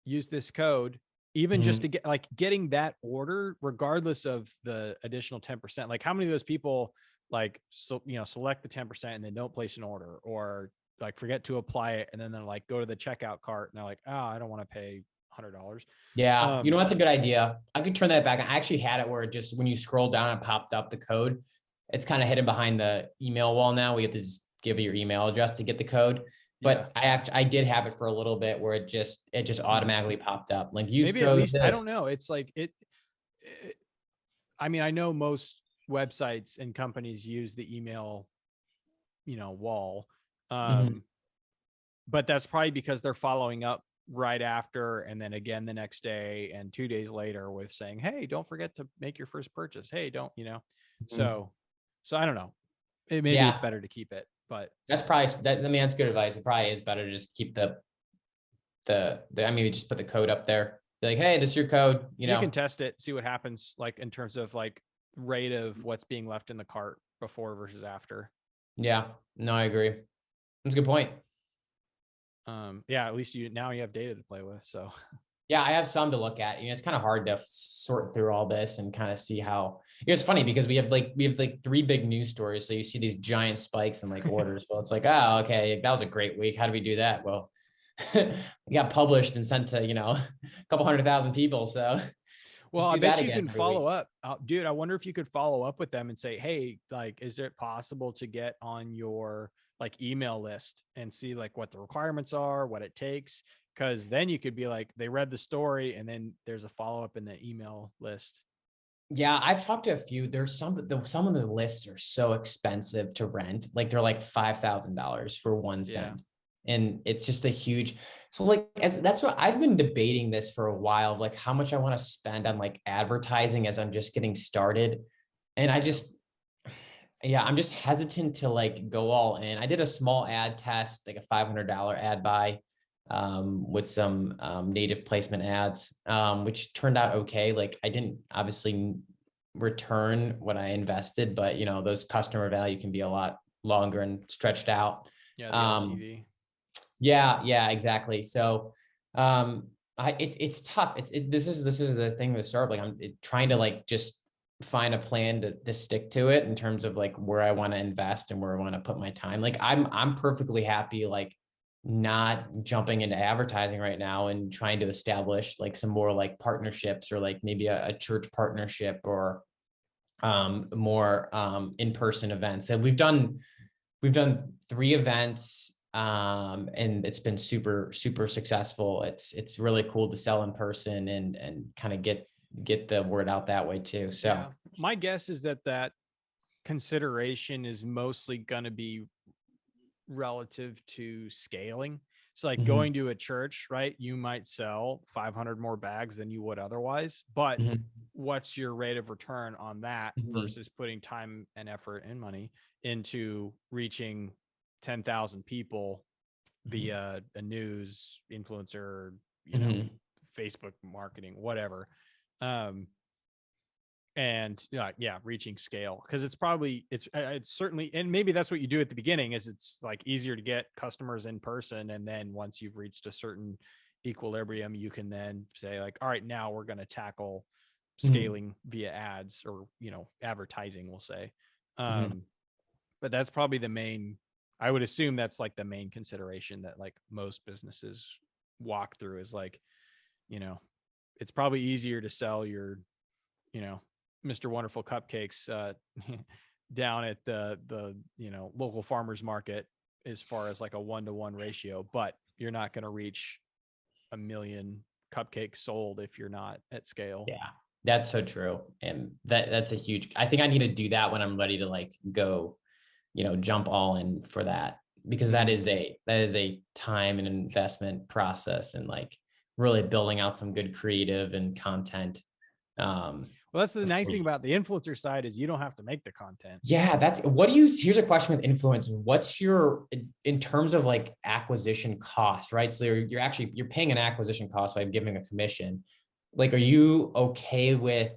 use this code, even just to get like getting that order, regardless of the additional 10%. Like how many of those people like, so, select the 10% and then don't place an order, or like forget to apply it. And then they're like, go to the checkout cart and they're like, oh, I don't want to pay $100. Yeah, that's a good idea. I could turn that back. I actually had it where it just when you scroll down, it popped up the code. It's kind of hidden behind the email wall now. We have to just give you your email address to get the code. But I did have it for a little bit where it just automatically popped up. Like use maybe code. at least, I don't know. It's like I mean, I know most websites and companies use the email, wall. But that's probably because they're following up right after and then again the next day and 2 days later with saying, hey, don't forget to make your first purchase. Hey, don't. So I don't know. Maybe it's better to keep it, but that's probably that's good advice. It probably is better to just keep just put the code up there. Be like, hey, this is your code. you can test it, see what happens, like in terms of like rate of what's being left in the cart before versus after. Yeah, no, I agree. That's a good point. Yeah, at least you have data to play with. So yeah, I have some to look at. It's kind of hard to sort through all this and kind of see how. It's funny because we have like 3 big news stories. So you see these giant spikes in like orders. Well, it's like, oh, okay, that was a great week. How do we do that? Well, we got published and sent to a couple 100,000 people. So well, I bet you can follow up, dude. I wonder if you could follow up with them and say, hey, like, is it possible to get on your like email list and see like what the requirements are, what it takes? Because then you could be like, they read the story and then there's a follow-up in the email list. Yeah, I've talked to a few. There's some of the lists are so expensive to rent. Like they're like $5,000 for one send. And it's just a huge, so like, that's what I've been debating this for a while, like how much I want to spend on like advertising as I'm just getting started. And I'm just hesitant to like go all in. I did a small ad test, like a $500 ad buy with some native placement ads, which turned out okay. Like I didn't obviously return what I invested, but those customer value can be a lot longer and stretched out. Yeah, the LTV. Yeah, exactly. So it's tough. This is the thing with startup. Like I'm trying to like just find a plan to stick to it in terms of like where I want to invest and where I want to put my time. Like I'm perfectly happy, like not jumping into advertising right now and trying to establish like some more like partnerships or like maybe a church partnership or more in-person events. And we've done 3 events, and it's been super, super successful. It's really cool to sell in person and kind of get the word out that way too. So Yeah. My guess is that consideration is mostly going to be relative to scaling. So like going to a church, right? You might sell 500 more bags than you would otherwise, but what's your rate of return on that versus putting time and effort and money into reaching 10,000 people via a news influencer, Facebook marketing, whatever. And reaching scale, because it's certainly, and maybe that's what you do at the beginning, is it's like easier to get customers in person, and then once you've reached a certain equilibrium, you can then say like, all right, now we're going to tackle scaling via ads, or advertising, we'll say. But that's probably I would assume that's like the main consideration that like most businesses walk through, is like, it's probably easier to sell your Mr. Wonderful cupcakes down at the local farmers market, as far as like a 1-to-1 ratio, but you're not going to reach 1 million cupcakes sold if you're not at scale. yeah, that's so true. And that's a huge, I think I need to do that when I'm ready to like go, jump all in for that, because that is a time and investment process, and like really building out some good creative and content. Well, that's the nice thing about the influencer side, is you don't have to make the content. Yeah, here's a question with influencers. What's in terms of like acquisition cost, right? So you're paying an acquisition cost by giving a commission. Like, are you okay with,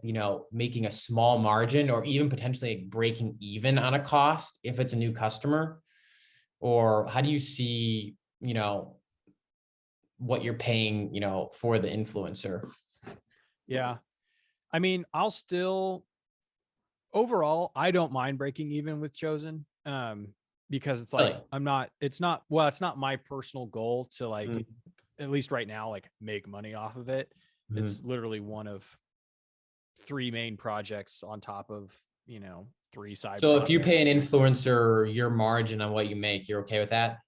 making a small margin or even potentially like breaking even on a cost if it's a new customer? Or how do you see, what you're paying, for the influencer? Yeah. I mean, overall, I don't mind breaking even with Chosen. Because it's like, Really? it's not my personal goal to like, at least right now, like make money off of it. It's literally one of 3 main projects on top of, 3 side So projects. if you pay an influencer your margin on what you make, you're okay with that?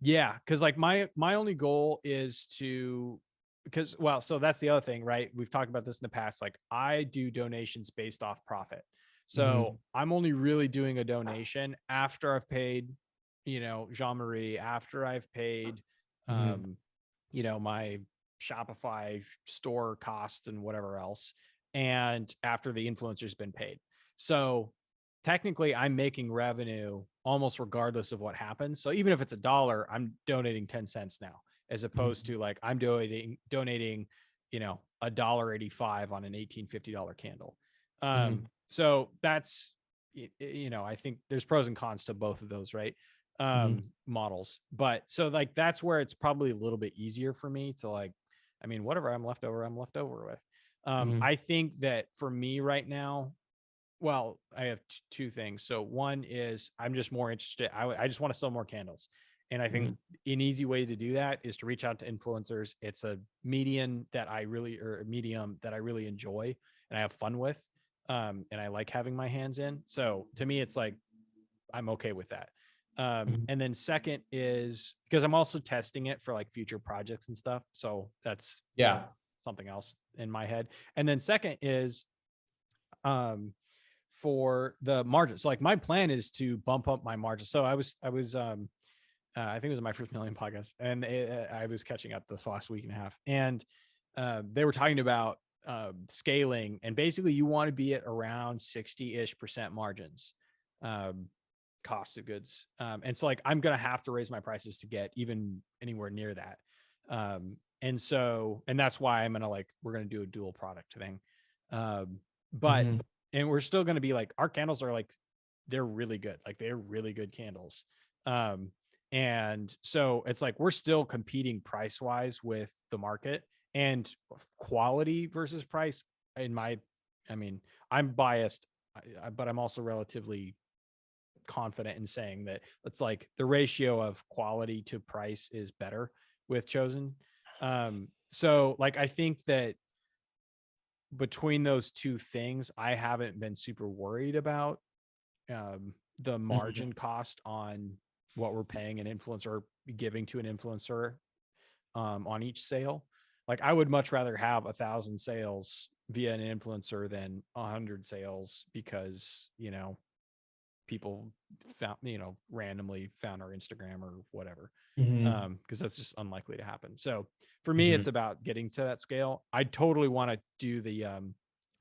Yeah. Cause like my only goal is so that's the other thing, right? We've talked about this in the past. Like, I do donations based off profit. So I'm only really doing a donation after I've paid, Jean-Marie, after I've paid, my Shopify store costs and whatever else, and after the influencer's been paid. So technically I'm making revenue almost regardless of what happens. So even if it's $1, I'm donating 10 cents now, as opposed to like I'm donating, $1.85 on an $1850 candle. So that's, I think there's pros and cons to both of those, right? Models. But so like, that's where it's probably a little bit easier for me to like, I mean, whatever I'm left over with. I think that for me right now, well, I have 2 things. So one is I'm just more interested. I just want to sell more candles. And I think an easy way to do that is to reach out to influencers. It's a medium that I really enjoy and I have fun with. And I like having my hands in. So to me, it's like, I'm okay with that. And then second is because I'm also testing it for like future projects and stuff. So that's something else in my head. And then second is, for the margins. So like my plan is to bump up my margins. So I think it was my first million podcast, and I was catching up this last week and a half, and they were talking about scaling, and basically you want to be at around 60% margins, cost of goods. And so like, I'm going to have to raise my prices to get even anywhere near that. And that's why we're going to do a dual product thing. But and we're still going to be like, our candles are like, they're really good. Like, they're really good candles. And so it's like, we're still competing price wise with the market, and quality versus price, in my I mean, I'm biased, but I'm also relatively confident in saying that it's like the ratio of quality to price is better with Chosen. So like, I think that between those two things, I haven't been super worried about the Mhm. margin cost on what we're paying an influencer, giving to an influencer on each sale. Like, I would much rather have 1,000 sales via an influencer than 100 sales because, people found, randomly found our Instagram or whatever. Mhm. Because that's just unlikely to happen. So for me, Mhm. it's about getting to that scale. I totally want to do the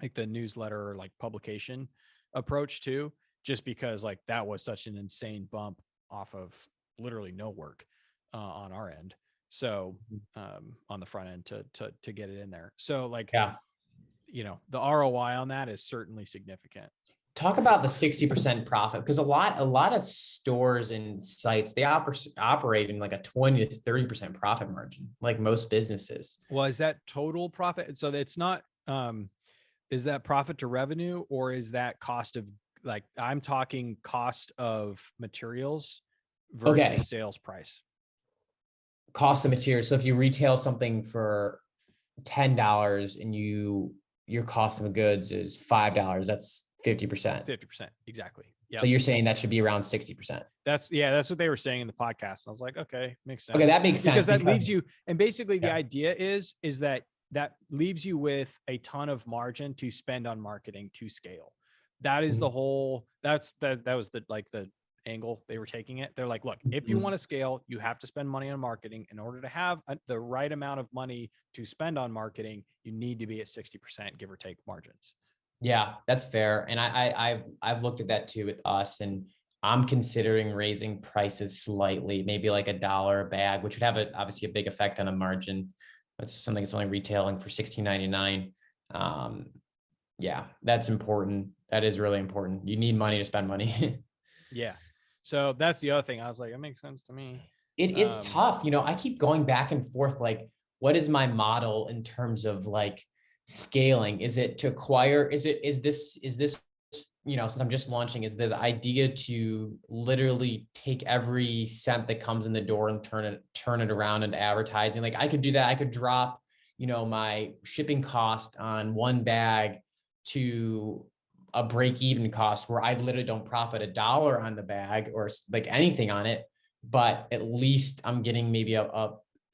like the newsletter or like publication approach too, just because like that was such an insane bump off of literally no work on our end. So on the front end to get it in there. So like, Yeah. the ROI on that is certainly significant. Talk about the 60% profit, because a lot of stores and sites, they operate in like a 20 to 30% profit margin, like most businesses. Well, is that total profit? So it's not, is that profit to revenue, or is that cost of, like, I'm talking cost of materials Okay. versus sales price? Cost of materials. So if you retail something for $10 and your cost of goods is $5, that's 50%. 50%. Exactly. So Yep. you're saying that should be around 60%. That's what they were saying in the podcast. I was like, okay, makes Okay, sense. that makes sense Because that leaves because you, and basically the yeah. idea is that leaves you with a ton of margin to spend on marketing to scale. That is the Mhm. whole, that was the, like, the angle they were taking it. They're like, look, if you want Mhm. to scale, you have to spend money on marketing. In order to have the right amount of money to spend on marketing, you need to be at 60%, give or take, margins. Yeah, that's fair. And I've looked at that too with us, and I'm considering raising prices slightly, maybe like $1 a bag, which would have obviously a big effect on a margin. That's something that's only retailing for $16.99. Um, yeah, that's important. That is really important. You need money to spend money. Yeah. So that's the other thing. I was like, it makes sense to me. It's Um, tough. I keep going back and forth. Like, what is my model in terms of like scaling? Is it to acquire? Is this, since I'm just launching, is the idea to literally take every cent that comes in the door and turn it around into advertising? Like, I could do that. I could drop, my shipping cost on one bag to a break even cost where I literally don't profit $1 on the bag or like anything on it, but at least I'm getting maybe a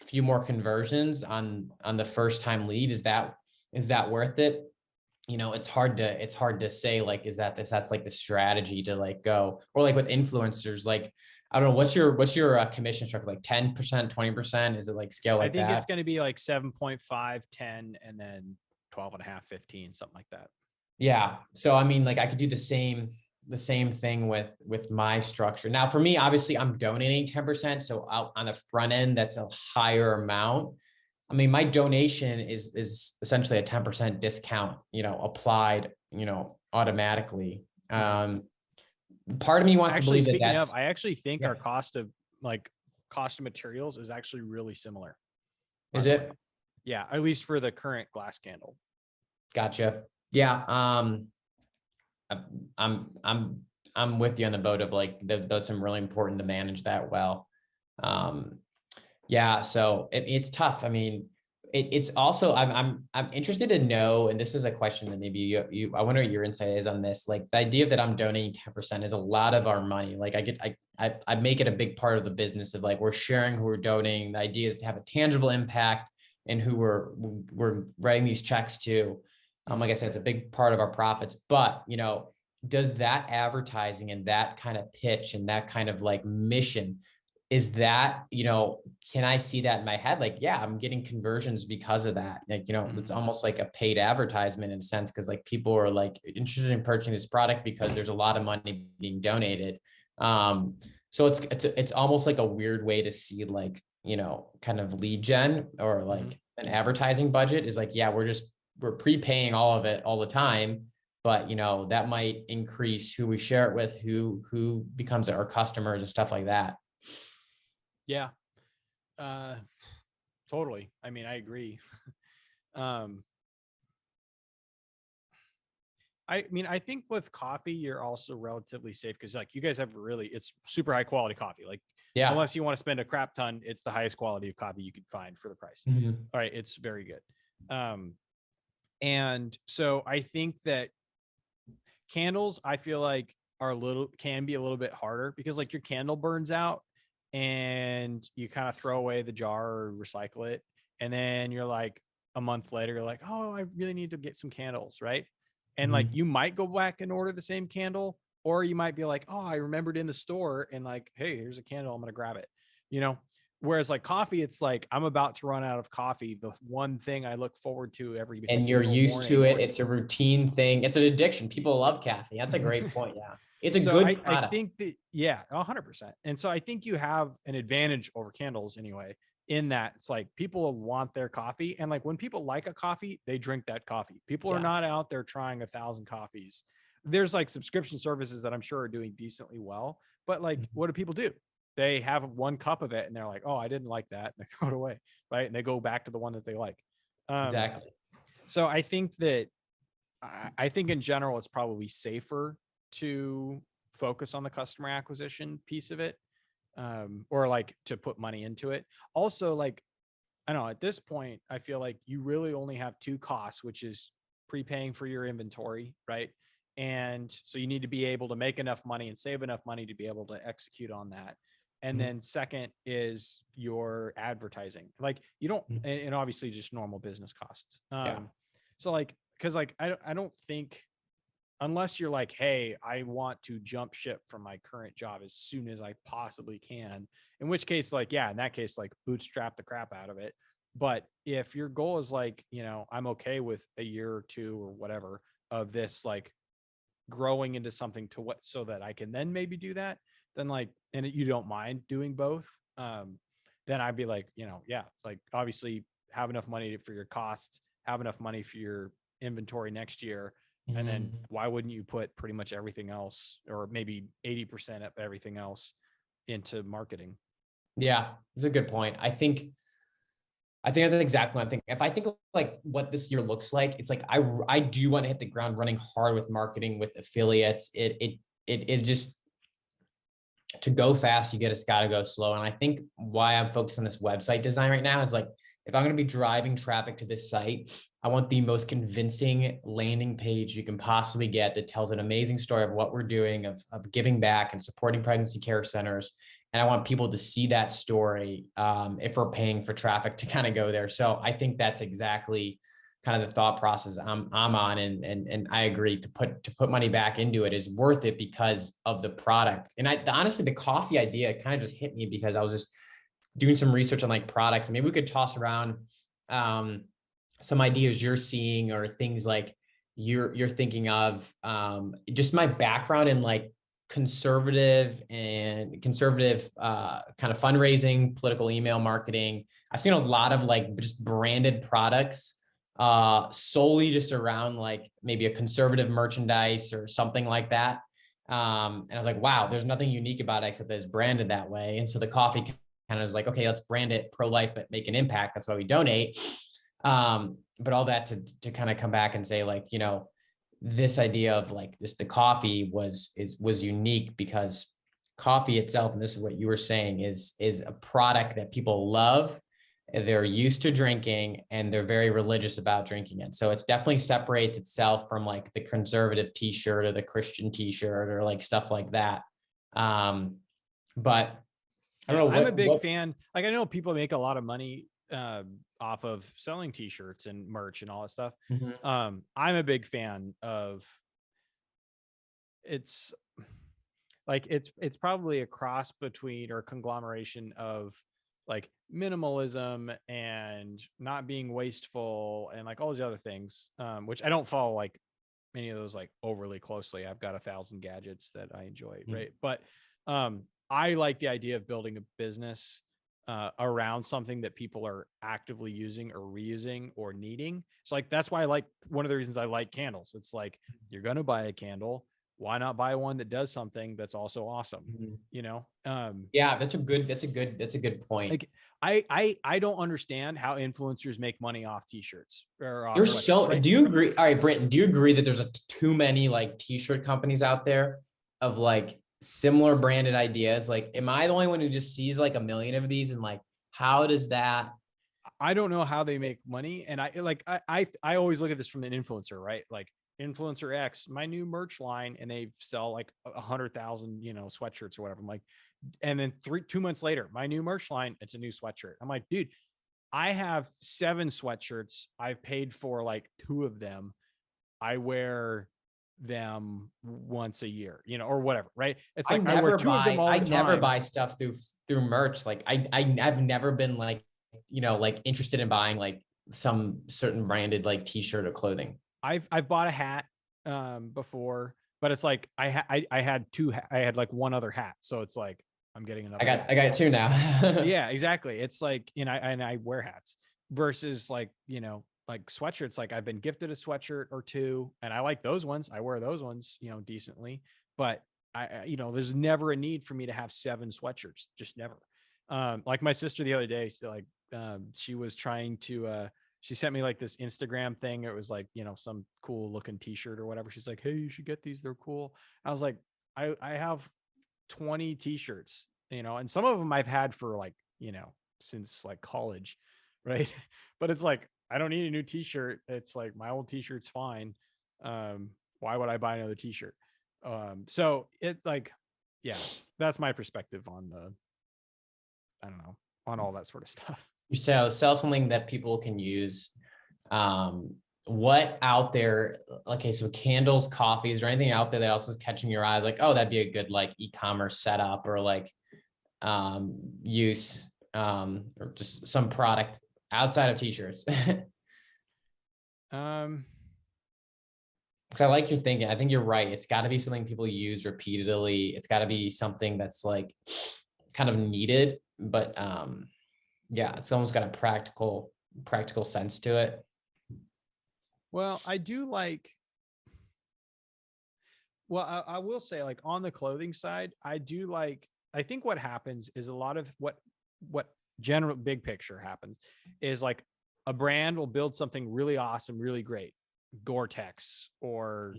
few more conversions on the first time lead. Is that worth it? It's hard to say, like, if that's like the strategy to like go, or like with influencers, like, I don't know, what's your commission structure, like 10%, 20%? Is it like scale I like think it's that? going to be like 7.5, 10, and then 12 and a half, 15, something like that. Yeah. So I mean, like, I could do the same thing with my structure. Now, for me, obviously, I'm donating 10%. So out on the front end, that's a higher amount. I mean, my donation is essentially a 10% discount, applied, automatically. Mhm. Part of me wants to Actually, believe that speaking of, that's I actually think yeah. our cost of materials is actually really similar, by Is the way. it? Yeah, at least for the current glass candle. Gotcha. Yeah. I'm I'm I'm with you on the boat of like that's really important to manage that well. Um, yeah, so it's tough. I mean, it's also I'm interested to know, and this is a question that maybe you I wonder what your insight is on this. Like, the idea that I'm donating 10% is a lot of our money. Like, I make it a big part of the business of like, we're sharing who we're donating. The idea is to have a tangible impact and who we're writing these checks to. Like I Mhm. said, it's a big part of our profits, but does that advertising and that kind of pitch and that kind of like mission, is that, can I see that in my head? Like, yeah, I'm getting conversions because of that. Like, it's Mhm. almost like a paid advertisement in a sense, because like people are like interested in purchasing this product because there's a lot of money being donated. Um, so it's almost like a weird way to see, like, kind of lead gen or Mhm. like an advertising budget is like, yeah, we're prepaying all of it all the time. But that might increase who we share it with, who becomes our customers and stuff like that. Yeah. Uh, totally. I mean, I agree. Um, I mean, I think with coffee, you're also relatively safe because like you guys have really, it's super high quality coffee. Like Yeah. unless you want to spend a crap ton, it's the highest quality of coffee you can find for the price. Mhm. All right, it's very good. Um, and so I think that candles, I feel like can be a little bit harder because like your candle burns out and you kind of throw away the jar or recycle it. And then you're like a month later, you're like, oh, I really need to get some candles, right? And like Mhm. you might go back and order the same candle, or you might be like, oh, I remembered in the store and like, hey, here's a candle, I'm gonna grab it, you know. Whereas like coffee, it's like I'm about to run out of coffee. The one thing I look forward to every And you're single used to morning. it. It's a routine thing. It's an addiction. People love caffeine. That's a great point. Yeah. It's a So good I product. think that, yeah, 100%. And so I think you have an advantage over candles anyway, in that it's like people want their coffee. And like when people like a coffee, they drink that coffee. People are Yeah. not out there trying 1,000 coffees. There's like subscription services that I'm sure are doing decently well, but like, Mhm. what do people do? They have one cup of it and they're like, oh, I didn't like that. And they throw it away. Right. And they go back to the one that they like. Um, Exactly. so I think that I think in general, it's probably safer to focus on the customer acquisition piece of it, or like to put money into it. Also, like, I don't know, at this point, I feel like you really only have two costs, which is prepaying for your inventory, right? And so you need to be able to make enough money and save enough money to be able to execute on that. And Mhm. then second is your advertising. Like you don't, Mhm. and obviously just normal business costs. Yeah. So like, cause like, I don't think unless you're like, hey, I want to jump ship from my current job as soon as I possibly can, in which case, like, yeah, in that case, like bootstrap the crap out of it. But if your goal is like, I'm okay with a year or two or whatever of this, like growing into something to what, so that I can then maybe do that, then like, and you don't mind doing both, then I'd be like, yeah, like obviously have enough money for your costs, have enough money for your inventory next year. And then Mhm. why wouldn't you put pretty much everything else, or maybe 80% of everything else into marketing? Yeah. It's a good point. I think that's exactly what I'm thinking. If I think of like what this year looks like, it's like I do want to hit the ground running hard with marketing, with affiliates. It just, to go fast, you just got to go slow. And I think why I'm focused on this website design right now is like, if I'm going to be driving traffic to this site, I want the most convincing landing page you can possibly get that tells an amazing story of what we're doing, of giving back and supporting pregnancy care centers. And I want people to see that story, if we're paying for traffic to kind of go there. So I think that's exactly kind of the thought process I'm on, and I agree, to put money back into it is worth it because of the product. And honestly, the coffee idea kind of just hit me because I was just doing some research on like products, and maybe we could toss around um, some ideas you're seeing or things like you're thinking of. Just my background in like conservative kind of fundraising, political email marketing. I've seen a lot of like just branded products, solely just around like maybe a conservative merchandise or something like that. And I was like, wow, there's nothing unique about it except that it's branded that way. And so the coffee kind of was like, okay, let's brand it pro-life, but make an impact. That's why we donate. But all that to kind of come back and say like, this idea of like the coffee was unique because coffee itself, and this is what you were saying, is a product that people love, they're used to drinking, and they're very religious about drinking it. So it's definitely separates itself from like the conservative t-shirt or the Christian t-shirt or like stuff like that. But I Yeah, don't know I'm a big what. fan. Like I know people make a lot of money off of selling t-shirts and merch and all that stuff. Mhm. I'm a big fan of it's like it's probably a cross between or conglomeration of like minimalism and not being wasteful and like all these other things, which I don't follow like many of those like overly closely. I've got 1,000 gadgets that I enjoy, Mhm. right? But I like the idea of building a business around something that people are actively using or reusing or needing. So like that's why I like, one of the reasons I like candles. It's like you're gonna buy a candle. why not buy one that does something that's also awesome? You know? Yeah, that's a good point. Like I don't understand how influencers make money off t-shirts or off There's sweatshirts, right? do you agree? All right, Britton, do you agree that there's too many like t-shirt companies out there of like similar branded ideas? Like, am I the only one who just sees like a million of these and like, how does that? I don't know how they make money. And I always look at this from an influencer, right? Like influencer X, my new merch line, and they sell like 100,000, sweatshirts or whatever. I'm like, and then 2 months later, my new merch line, it's a new sweatshirt. I'm like, dude, I have 7 sweatshirts. I've paid for like 2 of them. I wear them once a year, or whatever, right? It's like I wear 2 of them all the time. I never buy stuff through merch. Like I've never been like, like interested in buying like some certain branded like t-shirt or clothing. I've bought a hat before, but it's like I had 2 I had like one other hat. So it's like I'm getting another hat. I got it too now. Yeah, exactly. It's like, I wear hats versus like, like sweatshirts. Like I've been gifted a sweatshirt or 2 and I like those ones. I wear those ones, decently, but there's never a need for me to have 7 sweatshirts. Just never. Like my sister the other day, she was trying to, she sent me like this Instagram thing. It was like, some cool looking t-shirt or whatever. She's like, hey, you should get these. They're cool. I was like, I have 20 t-shirts, and some of them I've had for like, since like college. Right. But it's like, I don't need a new t-shirt. It's like my old t-shirt's fine. Why would I buy another t-shirt? So it like, yeah, that's my perspective on I don't know, on all that sort of stuff. You sell something that people can use. What out there? Okay, so candles, coffees, or anything out there that else is catching your eye? Like, oh, that'd be a good like e-commerce setup or like use or just some product outside of t-shirts. Because I like your thinking. I think you're right. It's got to be something people use repeatedly. It's got to be something that's like kind of needed, but yeah, it's almost got a practical sense to it. Well, I do like, well, I will say like on the clothing side, I think what happens is a lot of what general big picture happens is like a brand will build something really awesome, really great, Gore-Tex or,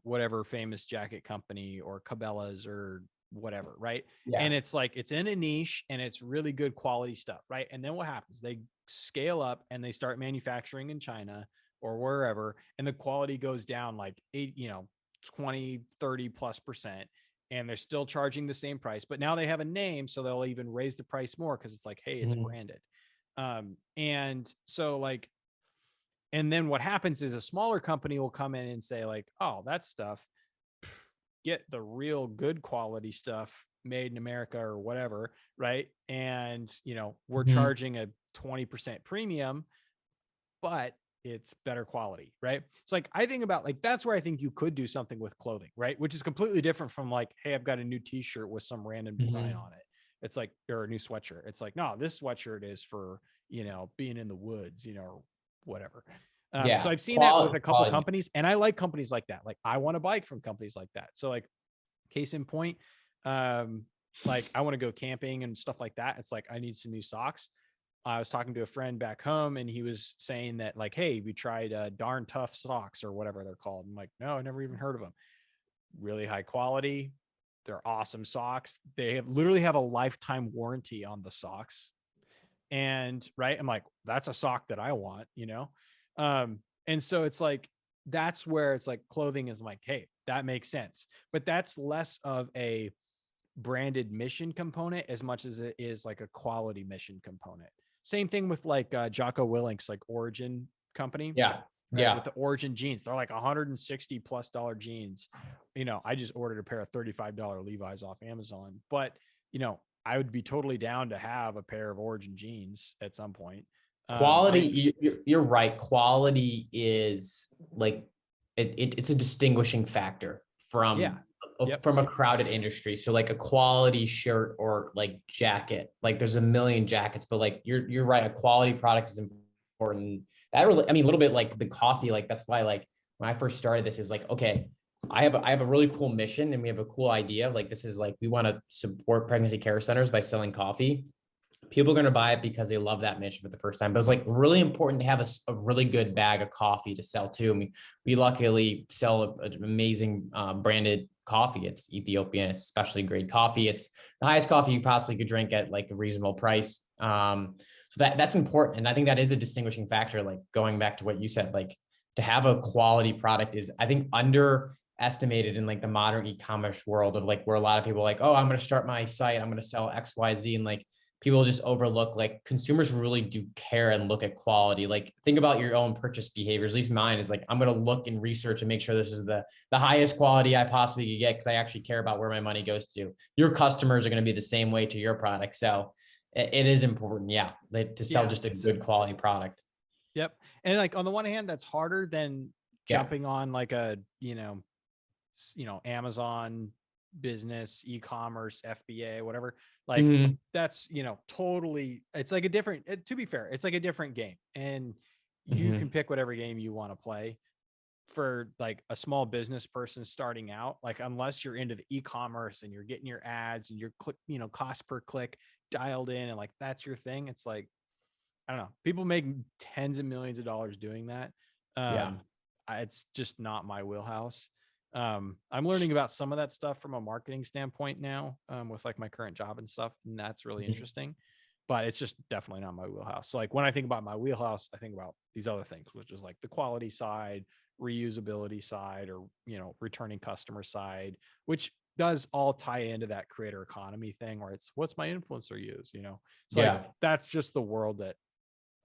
whatever famous jacket company or Cabela's or whatever. Right. Yeah. And it's like, it's in a niche and it's really good quality stuff. Right. And then what happens? They scale up and they start manufacturing in China or wherever. And the quality goes down like 20, 30+%. And they're still charging the same price, but now they have a name. So they'll even raise the price more. Cause it's like, hey, it's branded. And so like, and then what happens is a smaller company will come in and say like, oh, that stuff, get the real good quality stuff made in America or whatever. Right. And, we're charging a 20% premium, but it's better quality. Right. It's like, I think about like, that's where I think you could do something with clothing, right? Which is completely different from like, hey, I've got a new t-shirt with some random design on it. It's like, or a new sweatshirt. It's like, no, this sweatshirt is for, being in the woods, or whatever. So I've seen that with a couple companies and I like companies like that. Like I want to buy from companies like that. So like case in point, like I want to go camping and stuff like that. It's like, I need some new socks. I was talking to a friend back home and he was saying that like, hey, we tried Darn Tough socks or whatever they're called. I'm like, no, I never even heard of them. Really high quality. They're awesome socks. They literally have a lifetime warranty on the socks. And right. I'm like, that's a sock that I want, and so it's like, that's where it's like clothing is like, hey, that makes sense. But that's less of a branded mission component as much as it is like a quality mission component. Same thing with like Jocko Willink's like Origin company. Yeah. Right? Yeah. With the Origin jeans, they're like $160+ jeans. I just ordered a pair of $35 Levi's off Amazon, but I would be totally down to have a pair of Origin jeans at some point. Quality, you're right. Quality is like it's a distinguishing factor from from a crowded industry. So like a quality shirt or like jacket, like there's a million jackets, but like you're right. A quality product is important. That really, I mean, a little bit like the coffee, like that's why like when I first started this is like, okay, I have a really cool mission and we have a cool idea. Like this is like, we want to support pregnancy care centers by selling coffee. People are going to buy it because they love that mission for the first time. But it's like really important to have a really good bag of coffee to sell too. And we luckily sell an amazing branded coffee. It's Ethiopian, it's especially grade coffee. It's the highest coffee you possibly could drink at like a reasonable price. So that's important. And I think that is a distinguishing factor. Like going back to what you said, like to have a quality product is, I think, underestimated in like the modern e-commerce world of like where a lot of people are like, oh, I'm going to start my site, I'm going to sell XYZ. And like people just overlook, like consumers really do care and look at quality. Like think about your own purchase behaviors. At least mine is like, I'm going to look and research and make sure this is the highest quality I possibly could get because I actually care about where my money goes to. Your customers are going to be the same way to your product. So it is important, yeah, to sell just a good quality product. Yep. And like on the one hand, that's harder than jumping on like a, Amazon business, e-commerce, FBA, whatever. Like that's, totally, it's like a different, to be fair, it's like a different game, and you can pick whatever game you want to play. For like a small business person starting out, like unless you're into the e-commerce and you're getting your ads and your click, cost per click dialed in, and like that's your thing, it's like, I don't know, people make tens of millions of dollars doing that. It's just not my wheelhouse. I'm learning about some of that stuff from a marketing standpoint now, with like my current job and stuff, and that's really interesting, but it's just definitely not my wheelhouse. So like when I think about my wheelhouse, I think about these other things, which is like the quality side, reusability side, or returning customer side, which does all tie into that creator economy thing, where it's what's my influencer use, so like that's just the world that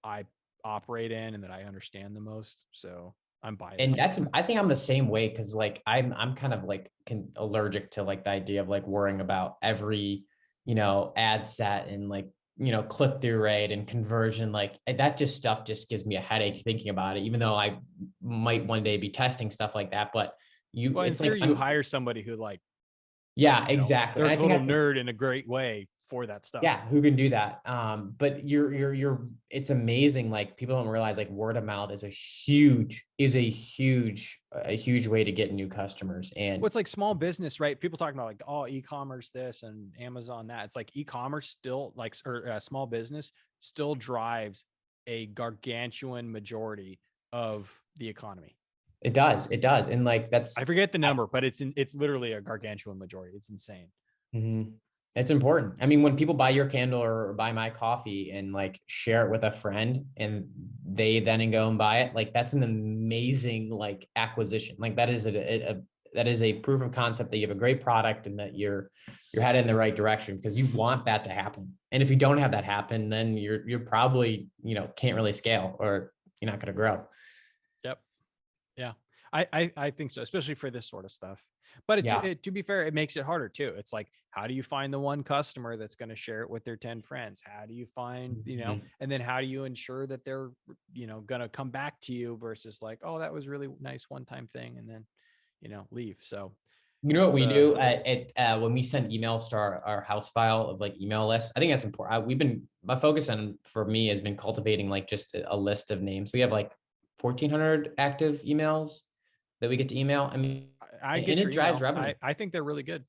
I operate in and that I understand the most. So I'm biased. And I think I'm the same way, because like I'm kind of like allergic to like the idea of like worrying about every ad set and like click-through rate and conversion. Like that stuff just gives me a headache thinking about it, even though I might one day be testing stuff like that. But it's like you hire somebody who like, exactly, they're a total nerd in a great way for that stuff. Yeah, who can do that? But it's amazing. Like people don't realize like word of mouth is a huge way to get new customers. And it's like small business, right? People talking about like, oh, e-commerce this and Amazon that. It's like e-commerce still like, or small business still drives a gargantuan majority of the economy. It does. And like I forget the number, but it's literally a gargantuan majority. It's insane. It's important. I mean, when people buy your candle or buy my coffee and like share it with a friend and they then go and buy it, like that's an amazing like acquisition. Like that is a proof of concept that you have a great product and that you're headed in the right direction, because you want that to happen. And if you don't have that happen, then you're probably, can't really scale, or you're not going to grow. Yep. Yeah. I think so, especially for this sort of stuff. But to be fair, it makes it harder too. It's like, how do you find the one customer that's going to share it with their 10 friends? How do you find, and then how do you ensure that they're, going to come back to you versus like, oh, that was really nice one-time thing, and then, leave. So, what we do when we send emails to our house file of like email lists, I think that's important. My focus for me has been cultivating like just a list of names. We have like 1,400 active emails that we get to email. I mean, it drives revenue. I think they're really good.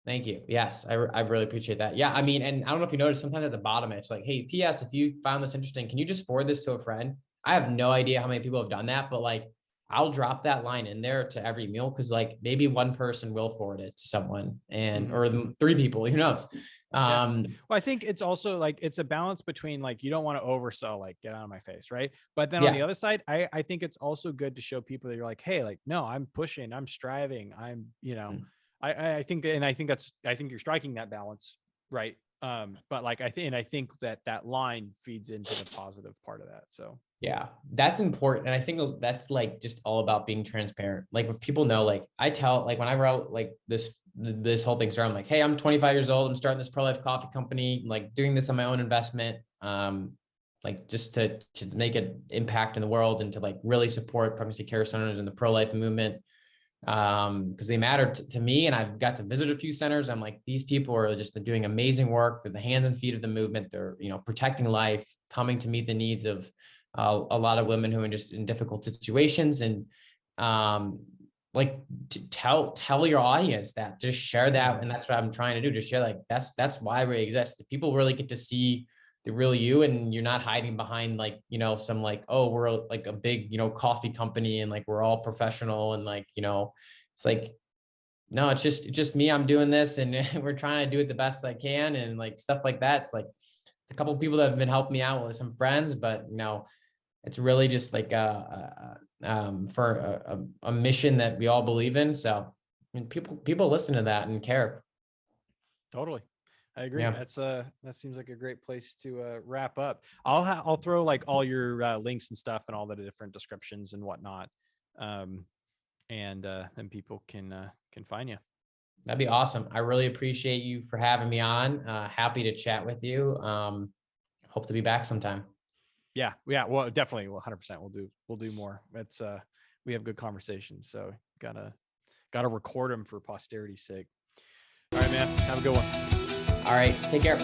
Thank you. Yes, I really appreciate that. Yeah, I mean, and I don't know if you noticed, sometimes at the bottom, it's like, hey, PS, if you found this interesting, can you just forward this to a friend? I have no idea how many people have done that, but like, I'll drop that line in there to every meal, because like maybe one person will forward it to someone, and or 3 people, who knows? Well, I think it's also like, it's a balance between like, you don't want to oversell, like get out of my face, right? But then on the other side, I think it's also good to show people that you're like, hey, like, no, I'm pushing, I'm striving, I'm, I think you're striking that balance, right? But like, I think that line feeds into the positive part of that. So yeah, that's important. And I think that's like just all about being transparent. Like if people know, like I tell, like when I wrote like this whole thing started, I'm like, hey, I'm 25 years old. I'm starting this pro-life coffee company, like doing this on my own investment. Like just to make an impact in the world and to like really support pregnancy care centers and the pro-life movement. Because they matter to me, and I've got to visit a few centers. I'm like, these people are just doing amazing work. They're the hands and feet of the movement. They're, protecting life, coming to meet the needs of a lot of women who are just in difficult situations. And like tell your audience that, just share that. And that's what I'm trying to do. Just share, like, that's why we exist. If people really get to see the real you, and you're not hiding behind like, some like, oh, we're like a big, coffee company and like, we're all professional. And like, it's like, no, it's just me. I'm doing this and we're trying to do it the best I can. And like stuff like that. It's like, it's a couple of people that have been helping me out with some friends, but it's really just like for a mission that we all believe in. So, I mean, people listen to that and care. Totally. I agree. Yeah. That seems like a great place to wrap up. I'll throw like all your links and stuff and all the different descriptions and whatnot. And then people can find you. That'd be awesome. I really appreciate you for having me on. Happy to chat with you. Hope to be back sometime. Yeah. Well, definitely. 100%. We'll do more. It's we have good conversations, so gotta record them for posterity's sake. All right, man. Have a good one. All right. Take care.